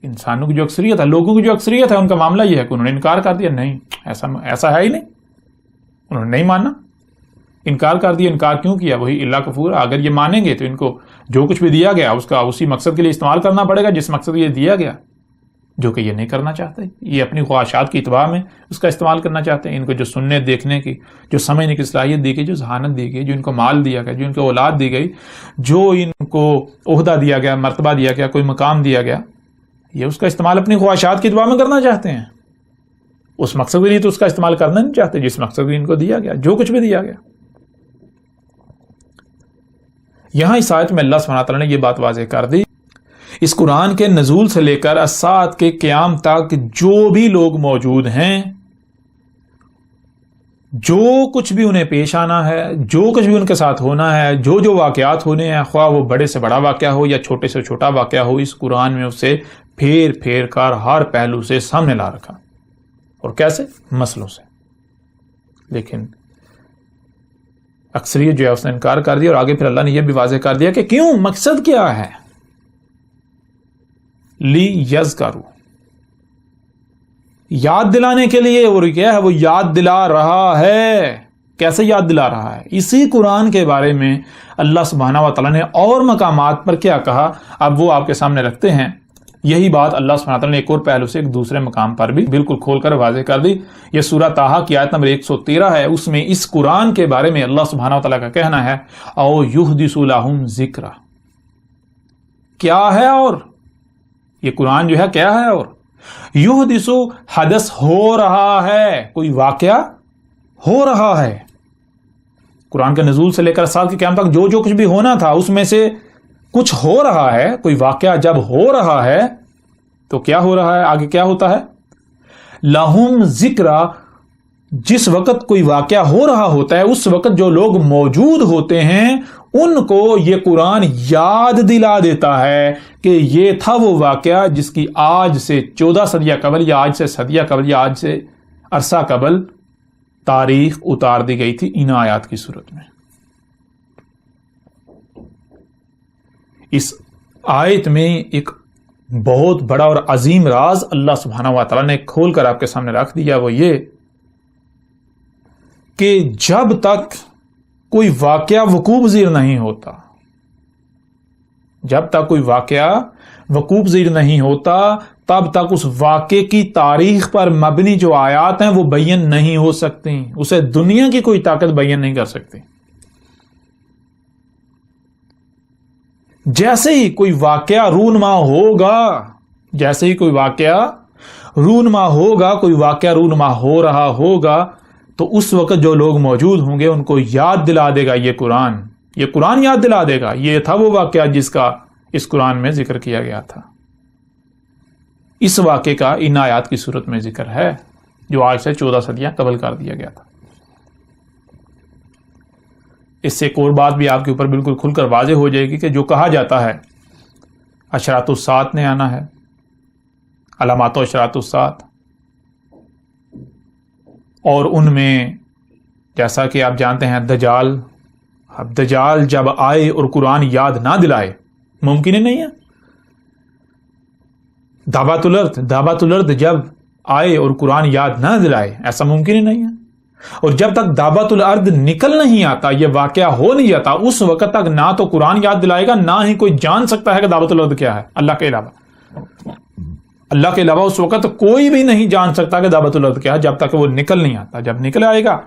انسانوں کی جو اکثریت ہے، لوگوں کی جو اکثریت ہے، ان کا معاملہ یہ ہے کہ انہوں نے انکار کر دیا. نہیں، ایسا ہے ہی نہیں، انہوں نے نہیں ماننا، انکار کر دیا. انکار کیوں کیا؟ وہی اللہ کفور. اگر یہ مانیں گے تو ان کو جو کچھ بھی دیا گیا اس کا اسی مقصد کے لیے استعمال کرنا پڑے گا جس مقصد کے لیے دیا گیا، جو کہ یہ نہیں کرنا چاہتے. یہ اپنی خواہشات کی اتباع میں اس کا استعمال کرنا چاہتے ہیں. ان کو جو سننے دیکھنے کی، جو سمجھنے کی صلاحیت دی گئی، جو ذہانت دی گئی، جو ان کو مال دیا گیا، جو ان کو اولاد دی گئی، جو ان کو عہدہ دیا گیا، مرتبہ دیا گیا، کوئی مقام دیا گیا، یہ اس کا استعمال اپنی خواہشات کی اتباع میں کرنا چاہتے ہیں. اس مقصد کے لیے تو اس کا استعمال کرنا نہیں چاہتے جس مقصد کے ان کو دیا گیا، جو کچھ بھی دیا گیا. یہاں اس آیت میں اللہ سبحانہ تعالیٰ نے یہ بات واضح کر دی، اس قرآن کے نزول سے لے کر الساعۃ کے قیام تک جو بھی لوگ موجود ہیں، جو کچھ بھی انہیں پیش آنا ہے، جو کچھ بھی ان کے ساتھ ہونا ہے، جو واقعات ہونے ہیں، خواہ وہ بڑے سے بڑا واقعہ ہو یا چھوٹے سے چھوٹا واقعہ ہو، اس قرآن میں اسے پھیر کر ہر پہلو سے سامنے لا رکھا. اور کیسے؟ مسئلوں سے. لیکن اکثریت جو ہے اس نے انکار کر دیا. اور آگے پھر اللہ نے یہ بھی واضح کر دیا کہ کیوں، مقصد کیا ہے. لیذکروا، یاد دلانے کے لیے. اور کیا ہے؟ وہ یاد دلا رہا ہے. کیسے یاد دلا رہا ہے؟ اسی قرآن کے بارے میں اللہ سبحانہ و تعالیٰ نے اور مقامات پر کیا کہا، اب وہ آپ کے سامنے رکھتے ہیں. یہی بات اللہ سبحانہ تعالیٰ نے ایک اور پہلو سے ایک دوسرے مقام پر بھی بالکل کھول کر واضح کر دی. یہ سورہ طٰہٰ کی آیت نمبر 113 ہے. اس میں اس قرآن کے بارے میں اللہ سبحانہ تعالیٰ کا کہنا ہے او یحدث لہم ذکرا. کیا ہے؟ اور یہ قرآن جو ہے کیا ہے؟ اور یحدث، حدث ہو رہا ہے، کوئی واقعہ ہو رہا ہے. قرآن کے نزول سے لے کر سال کے قیام تک جو کچھ بھی ہونا تھا اس میں سے کچھ ہو رہا ہے. کوئی واقعہ جب ہو رہا ہے تو کیا ہو رہا ہے؟ آگے کیا ہوتا ہے؟ لہم ذکرا. جس وقت کوئی واقعہ ہو رہا ہوتا ہے اس وقت جو لوگ موجود ہوتے ہیں ان کو یہ قرآن یاد دلا دیتا ہے کہ یہ تھا وہ واقعہ جس کی آج سے 14 صدیہ قبل یا آج سے صدیہ قبل یا آج سے عرصہ قبل تاریخ اتار دی گئی تھی ان آیات کی صورت میں. اس آیت میں ایک بہت بڑا اور عظیم راز اللہ سبحانہ و تعالیٰ نے کھول کر آپ کے سامنے رکھ دیا، وہ یہ کہ جب تک کوئی واقعہ وقوع پذیر نہیں ہوتا، جب تک کوئی واقعہ وقوع پذیر نہیں ہوتا، تب تک اس واقعے کی تاریخ پر مبنی جو آیات ہیں وہ بیان نہیں ہو سکتی، اسے دنیا کی کوئی طاقت بیان نہیں کر سکتی. جیسے ہی کوئی واقعہ رونما ہوگا، جیسے ہی کوئی واقعہ رونما ہوگا، کوئی واقعہ رونما ہو رہا ہوگا، تو اس وقت جو لوگ موجود ہوں گے ان کو یاد دلا دے گا یہ قرآن یاد دلا دے گا یہ تھا وہ واقعہ جس کا اس قرآن میں ذکر کیا گیا تھا. اس واقعے کا ان آیات کی صورت میں ذکر ہے جو آج سے 14 صدیاں قبل کر دیا گیا تھا. اس سے ایک اور بات بھی آپ کے اوپر بالکل کھل کر واضح ہو جائے گی کہ جو کہا جاتا ہے اشراط الساعت نے آنا ہے، علامات و اشراط الساعت، اور ان میں جیسا کہ آپ جانتے ہیں دجال، اب دجال جب آئے اور قرآن یاد نہ دلائے ممکن ہی نہیں ہے. دعوت الارض جب آئے اور قرآن یاد نہ دلائے ایسا ممکن ہی نہیں ہے. اور جب تک دعوت الارض نکل نہیں آتا، یہ واقعہ ہو نہیں جاتا، اس وقت تک نہ تو قرآن یاد دلائے گا، نہ ہی کوئی جان سکتا ہے کہ دعوت الارض کیا ہے اللہ کے علاوہ اس وقت کوئی بھی نہیں جان سکتا کہ دعوت الارض کیا ہے جب تک وہ نکل نہیں آتا. جب نکل آئے گا،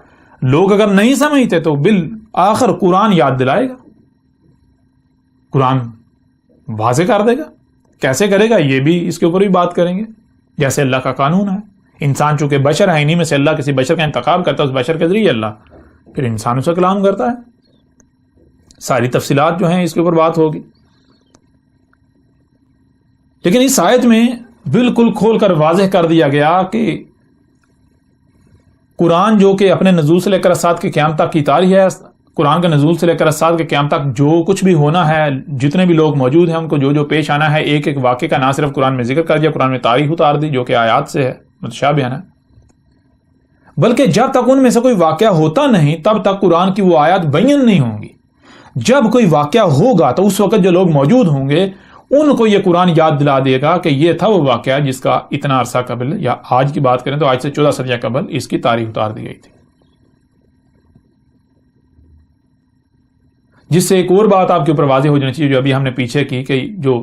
لوگ اگر نہیں سمجھتے تو بالآخر قرآن یاد دلائے گا، قرآن واضح کر دے گا. کیسے کرے گا یہ بھی اس کے اوپر بھی بات کریں گے. جیسے اللہ کا قانون ہے، انسان چونکہ بشر ہے، انہی میں سے اللہ کسی بشر کا انتخاب کرتا ہے، اس بشر کے ذریعے اللہ پھر انسانوں سے کلام کرتا ہے. ساری تفصیلات جو ہیں اس کے اوپر بات ہوگی. لیکن اس آیت میں بالکل کھول کر واضح کر دیا گیا کہ قرآن جو کہ اپنے نزول سے لے کر اسات کے قیام تک کی تاریخ ہے، قرآن کے نزول سے لے کر اسات کے قیام تک جو کچھ بھی ہونا ہے، جتنے بھی لوگ موجود ہیں ان کو جو جو پیش آنا ہے، ایک ایک واقعے کا نہ صرف قرآن میں ذکر کر دیا، قرآن میں تاریخ اتار دی جو کہ آیات سے ہے، متشابہ ہے، بلکہ جب تک ان میں سے کوئی واقعہ ہوتا نہیں تب تک قرآن کی وہ آیات بیان نہیں ہوں گی. جب کوئی واقعہ ہوگا تو اس وقت جو لوگ موجود ہوں گے ان کو یہ قرآن یاد دلا دے گا کہ یہ تھا وہ واقعہ جس کا اتنا عرصہ قبل، یا آج کی بات کریں تو آج سے 14 صدیاں قبل اس کی تاریخ اتار دی گئی تھی. جس سے ایک اور بات آپ کے اوپر واضح ہو جانی چاہیے جو ابھی ہم نے پیچھے کی، کہ جو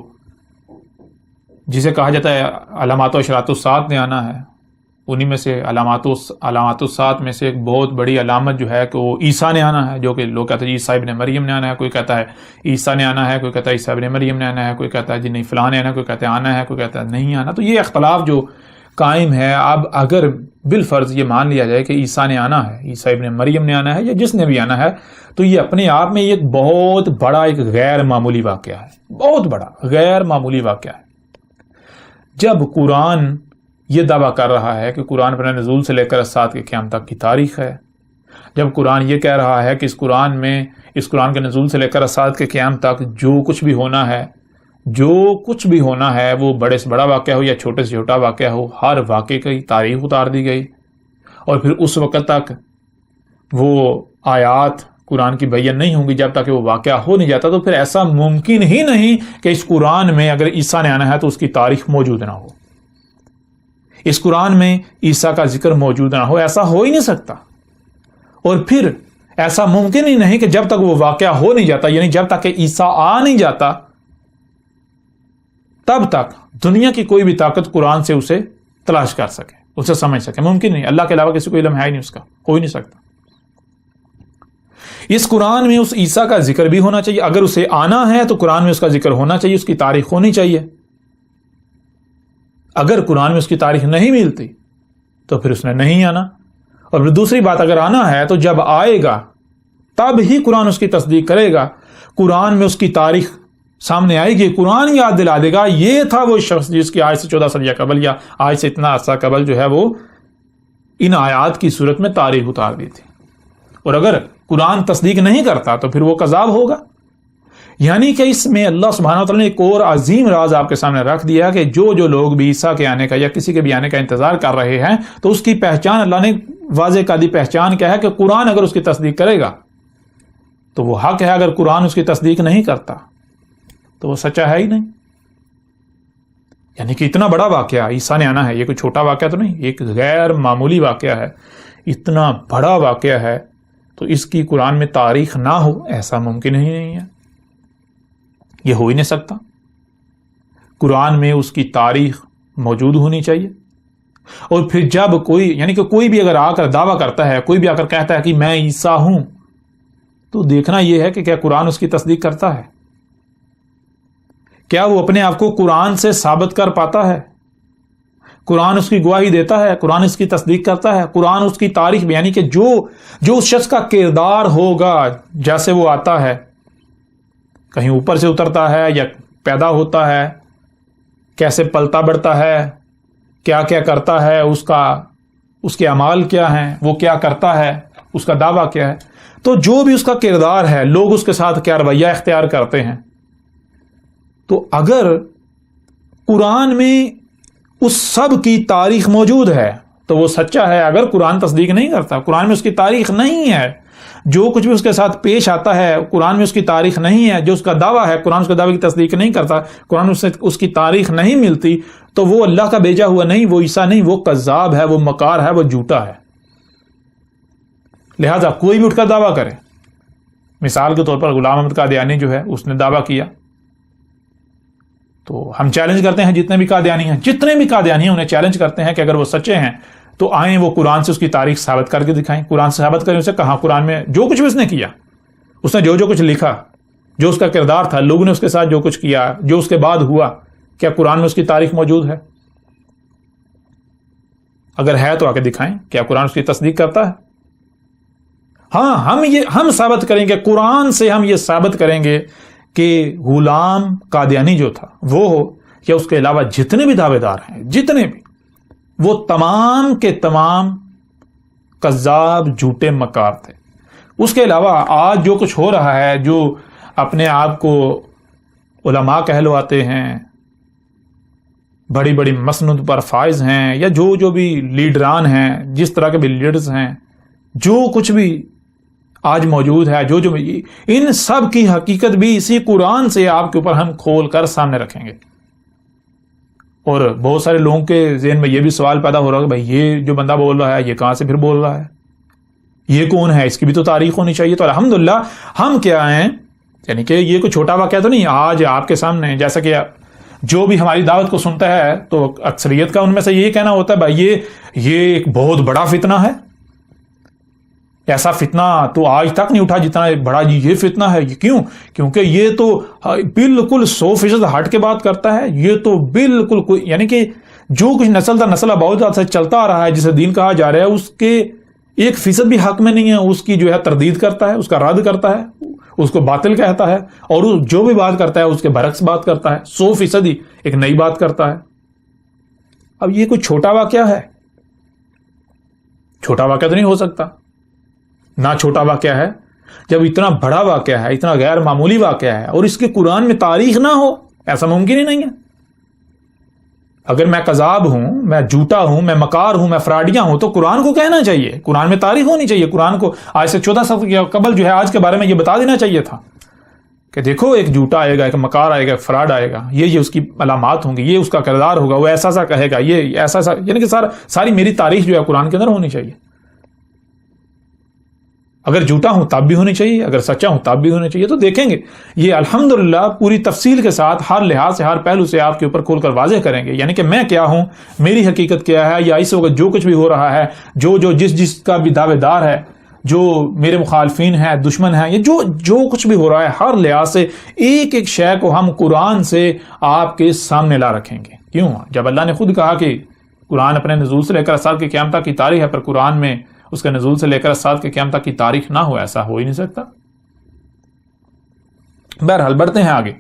جسے کہا جاتا ہے علامات و اشراط الساعت نے آنا ہے، انہی میں سے علامات الساعت میں سے ایک بہت بڑی علامت جو ہے کہ وہ عیسیٰ نے آنا ہے، جو کہ لوگ کہتے ہیں عیسیٰ ابن مریم نے آنا ہے، کوئی کہتا ہے عیسیٰ نے آنا ہے، کوئی کہتا ہے عیسیٰ ابن مریم نے آنا ہے، کوئی کہتا ہے جی نہیں فلاں نے آنا ہے، کوئی کہتا ہے آنا ہے، کوئی کہتا ہے نہیں آنا. تو یہ اختلاف جو قائم ہے، اب اگر بالفرض یہ مان لیا جائے کہ عیسیٰ نے آنا ہے، عیسیٰ ابن مریم نے آنا ہے، یا جس نے بھی آنا ہے، تو یہ اپنے آپ میں ایک بہت بڑا ایک غیر معمولی واقعہ ہے، بہت بڑا غیر معمولی واقعہ ہے. جب قرآن یہ دعویٰ کر رہا ہے کہ قرآن اپنے نزول سے لے کر اسات کے قیام تک کی تاریخ ہے، جب قرآن یہ کہہ رہا ہے کہ اس قرآن کے نزول سے لے کر اسات کے قیام تک جو کچھ بھی ہونا ہے وہ بڑے سے بڑا واقعہ ہو یا چھوٹے سے چھوٹا واقعہ ہو، ہر واقعے کی تاریخ اتار دی گئی، اور پھر اس وقت تک وہ آیات قرآن کی بیان نہیں ہوں گی جب تک کہ وہ واقعہ ہو نہیں جاتا، تو پھر ایسا ممکن ہی نہیں کہ اس قرآن میں اگر عیسیٰ نے آنا ہے تو اس کی تاریخ موجود نہ ہو، اس قرآن میں عیسیٰ کا ذکر موجود نہ ہو، ایسا ہو ہی نہیں سکتا. اور پھر ایسا ممکن ہی نہیں کہ جب تک وہ واقعہ ہو نہیں جاتا، یعنی جب تک کہ عیسیٰ آ نہیں جاتا تب تک دنیا کی کوئی بھی طاقت قرآن سے اسے تلاش کر سکے، اسے سمجھ سکے. ممکن نہیں، اللہ کے علاوہ کسی کو علم ہے ہی نہیں، اس کا ہو ہی نہیں سکتا. اس قرآن میں اس عیسیٰ کا ذکر بھی ہونا چاہیے، اگر اسے آنا ہے تو قرآن میں اس کا ذکر ہونا چاہیے، اس کی تاریخ ہونی چاہیے. اگر قرآن میں اس کی تاریخ نہیں ملتی تو پھر اس نے نہیں آنا. اور پھر دوسری بات، اگر آنا ہے تو جب آئے گا تب ہی قرآن اس کی تصدیق کرے گا، قرآن میں اس کی تاریخ سامنے آئے گی، قرآن یاد دلا دے گا یہ تھا وہ شخص جس کی آج سے 14 صدیاں قبل یا آج سے اتنا عرصہ قبل جو ہے وہ ان آیات کی صورت میں تاریخ اتار دی تھی. اور اگر قرآن تصدیق نہیں کرتا تو پھر وہ کذاب ہوگا. یعنی کہ اس میں اللہ سبحانہ وتعالی نے ایک اور عظیم راز آپ کے سامنے رکھ دیا کہ جو لوگ بھی عیسیٰ کے آنے کا یا کسی کے بھی آنے کا انتظار کر رہے ہیں تو اس کی پہچان اللہ نے واضح قاعدی پہچان کیا ہے کہ قرآن اگر اس کی تصدیق کرے گا تو وہ حق ہے، اگر قرآن اس کی تصدیق نہیں کرتا تو وہ سچا ہے ہی نہیں. یعنی کہ اتنا بڑا واقعہ عیسیٰ نے آنا ہے، یہ کوئی چھوٹا واقعہ تو نہیں، ایک غیر معمولی واقعہ ہے، اتنا بڑا واقعہ ہے، تو اس کی قرآن میں تاریخ نہ ہو ایسا ممکن ہی نہیں ہے، یہ ہو ہی نہیں سکتا. قرآن میں اس کی تاریخ موجود ہونی چاہیے. اور پھر جب کوئی، یعنی کہ کوئی بھی اگر آ کر دعویٰ کرتا ہے، کوئی بھی آ کر کہتا ہے کہ میں عیسیٰ ہوں، تو دیکھنا یہ ہے کہ کیا قرآن اس کی تصدیق کرتا ہے، کیا وہ اپنے آپ کو قرآن سے ثابت کر پاتا ہے، قرآن اس کی گواہی دیتا ہے، قرآن اس کی تصدیق کرتا ہے، قرآن اس کی تاریخ میں، یعنی کہ جو اس شخص کا کردار ہوگا جیسے وہ آتا ہے، کہیں اوپر سے اترتا ہے یا پیدا ہوتا ہے، کیسے پلتا بڑھتا ہے، کیا کیا کرتا ہے، اس کے اعمال کیا ہیں، وہ کیا کرتا ہے، اس کا دعویٰ کیا ہے، تو جو بھی اس کا کردار ہے، لوگ اس کے ساتھ کیا رویہ اختیار کرتے ہیں. تو اگر قرآن میں اس سب کی تاریخ موجود ہے تو وہ سچا ہے. اگر قرآن تصدیق نہیں کرتا، قرآن میں اس کی تاریخ نہیں ہے، جو کچھ بھی اس کے ساتھ پیش آتا ہے قرآن میں اس کی تاریخ نہیں ہے، جو اس کا دعویٰ ہے قرآن اس کے دعوے کی تصدیق نہیں کرتا، قرآن اس کی تاریخ نہیں ملتی، تو وہ اللہ کا بھیجا ہوا نہیں، وہ عیسیٰ نہیں، وہ کذاب ہے، وہ مکار ہے، وہ جھوٹا ہے. لہذا کوئی بھی اٹھ کر دعویٰ کرے، مثال کے طور پر غلام احمد قادیانی جو ہے اس نے دعویٰ کیا، تو ہم چیلنج کرتے ہیں جتنے بھی قادیانی ہیں انہیں چیلنج کرتے ہیں کہ اگر وہ سچے ہیں تو آئیں وہ قرآن سے اس کی تاریخ ثابت کر کے دکھائیں. قرآن سے ثابت کریں اسے، کہاں قرآن میں جو کچھ بھی اس نے کیا، اس نے جو کچھ لکھا، جو اس کا کردار تھا، لوگوں نے اس کے ساتھ جو کچھ کیا، جو اس کے بعد ہوا، کیا قرآن میں اس کی تاریخ موجود ہے؟ اگر ہے تو آ کے دکھائیں، کیا قرآن اس کی تصدیق کرتا ہے؟ ہاں، ہم ثابت کریں گے، قرآن سے ہم یہ ثابت کریں گے کہ غلام قادیانی جو تھا وہ ہو یا اس کے علاوہ جتنے بھی دعوے دار ہیں، جتنے بھی، وہ تمام کے تمام کذاب، جھوٹے، مکار تھے. اس کے علاوہ آج جو کچھ ہو رہا ہے، جو اپنے آپ کو علماء کہلواتے ہیں، بڑی بڑی مسند پر فائز ہیں، یا جو بھی لیڈران ہیں، جس طرح کے بھی لیڈرز ہیں، جو کچھ بھی آج موجود ہے، جو ان سب کی حقیقت بھی اسی قرآن سے آپ کے اوپر ہم کھول کر سامنے رکھیں گے. اور بہت سارے لوگوں کے ذہن میں یہ بھی سوال پیدا ہو رہا ہے کہ بھائی یہ جو بندہ بول رہا ہے یہ کہاں سے پھر بول رہا ہے، یہ کون ہے، اس کی بھی تو تاریخ ہونی چاہیے. تو الحمدللہ ہم کیا ہیں، یعنی کہ یہ کوئی چھوٹا واقعہ تو نہیں، آج آپ کے سامنے، جیسا کہ جو بھی ہماری دعوت کو سنتا ہے تو اکثریت کا ان میں سے یہ کہنا ہوتا ہے بھائی یہ ایک بہت بڑا فتنہ ہے، ایسا فتنہ تو آج تک نہیں اٹھا جتنا بڑا یہ فتنہ ہے. یہ کیوں؟ کیونکہ یہ تو بالکل 100% ہٹ کے بات کرتا ہے، یہ تو بالکل یعنی کہ جو کچھ نسل در نسل بہت سے چلتا آ رہا ہے، جسے دین کہا جا رہا ہے، اس کے 1% بھی حق میں نہیں ہے، اس کی جو ہے تردید کرتا ہے، اس کا رد کرتا ہے، اس کو باطل کہتا ہے، اور جو بھی بات کرتا ہے اس کے برعکس بات کرتا ہے، 100% ہی ایک نئی بات کرتا ہے. اب یہ کوئی چھوٹا واقعہ ہے؟ چھوٹا واقعہ تو نہیں ہو سکتا، نہ چھوٹا واقعہ ہے. جب اتنا بڑا واقعہ ہے، اتنا غیر معمولی واقعہ ہے، اور اس کے قرآن میں تاریخ نہ ہو، ایسا ممکن ہی نہیں ہے. اگر میں کذاب ہوں، میں جھوٹا ہوں، میں مکار ہوں، میں فراڈیاں ہوں، تو قرآن کو کہنا چاہیے، قرآن میں تاریخ ہونی چاہیے. قرآن کو آج سے 14 سال قبل جو ہے آج کے بارے میں یہ بتا دینا چاہیے تھا کہ دیکھو ایک جھوٹا آئے گا، ایک مکار آئے گا، ایک فراڈ آئے گا، یہ اس کی علامات ہوں گی، یہ اس کا کردار ہوگا، وہ ایسا سا کہے گا، یہ ایسا سا، یعنی کہ ساری میری تاریخ جو ہے قرآن کے اندر ہونی چاہیے. اگر جھوٹا ہوں تب بھی ہونی چاہیے، اگر سچا ہوں تب بھی ہونی چاہیے. تو دیکھیں گے یہ الحمدللہ پوری تفصیل کے ساتھ ہر لحاظ سے، ہر پہلو سے آپ کے اوپر کھول کر واضح کریں گے، یعنی کہ میں کیا ہوں، میری حقیقت کیا ہے، یا اس وقت جو کچھ بھی ہو رہا ہے، جس کا بھی دعوے دار ہے، جو میرے مخالفین ہیں، دشمن ہیں، یا جو کچھ بھی ہو رہا ہے، ہر لحاظ سے ایک ایک شے کو ہم قرآن سے آپ کے سامنے لا رکھیں گے. کیوں؟ جب اللہ نے خود کہا کہ قرآن اپنے نزول سے لے کر سال کے قیامت تک کی تاریخ ہے، پر قرآن میں اس کے نزول سے لے کر سال کے قیامت تک کی تاریخ نہ ہو، ایسا ہو ہی نہیں سکتا. بہرحال بڑھتے ہیں آگے.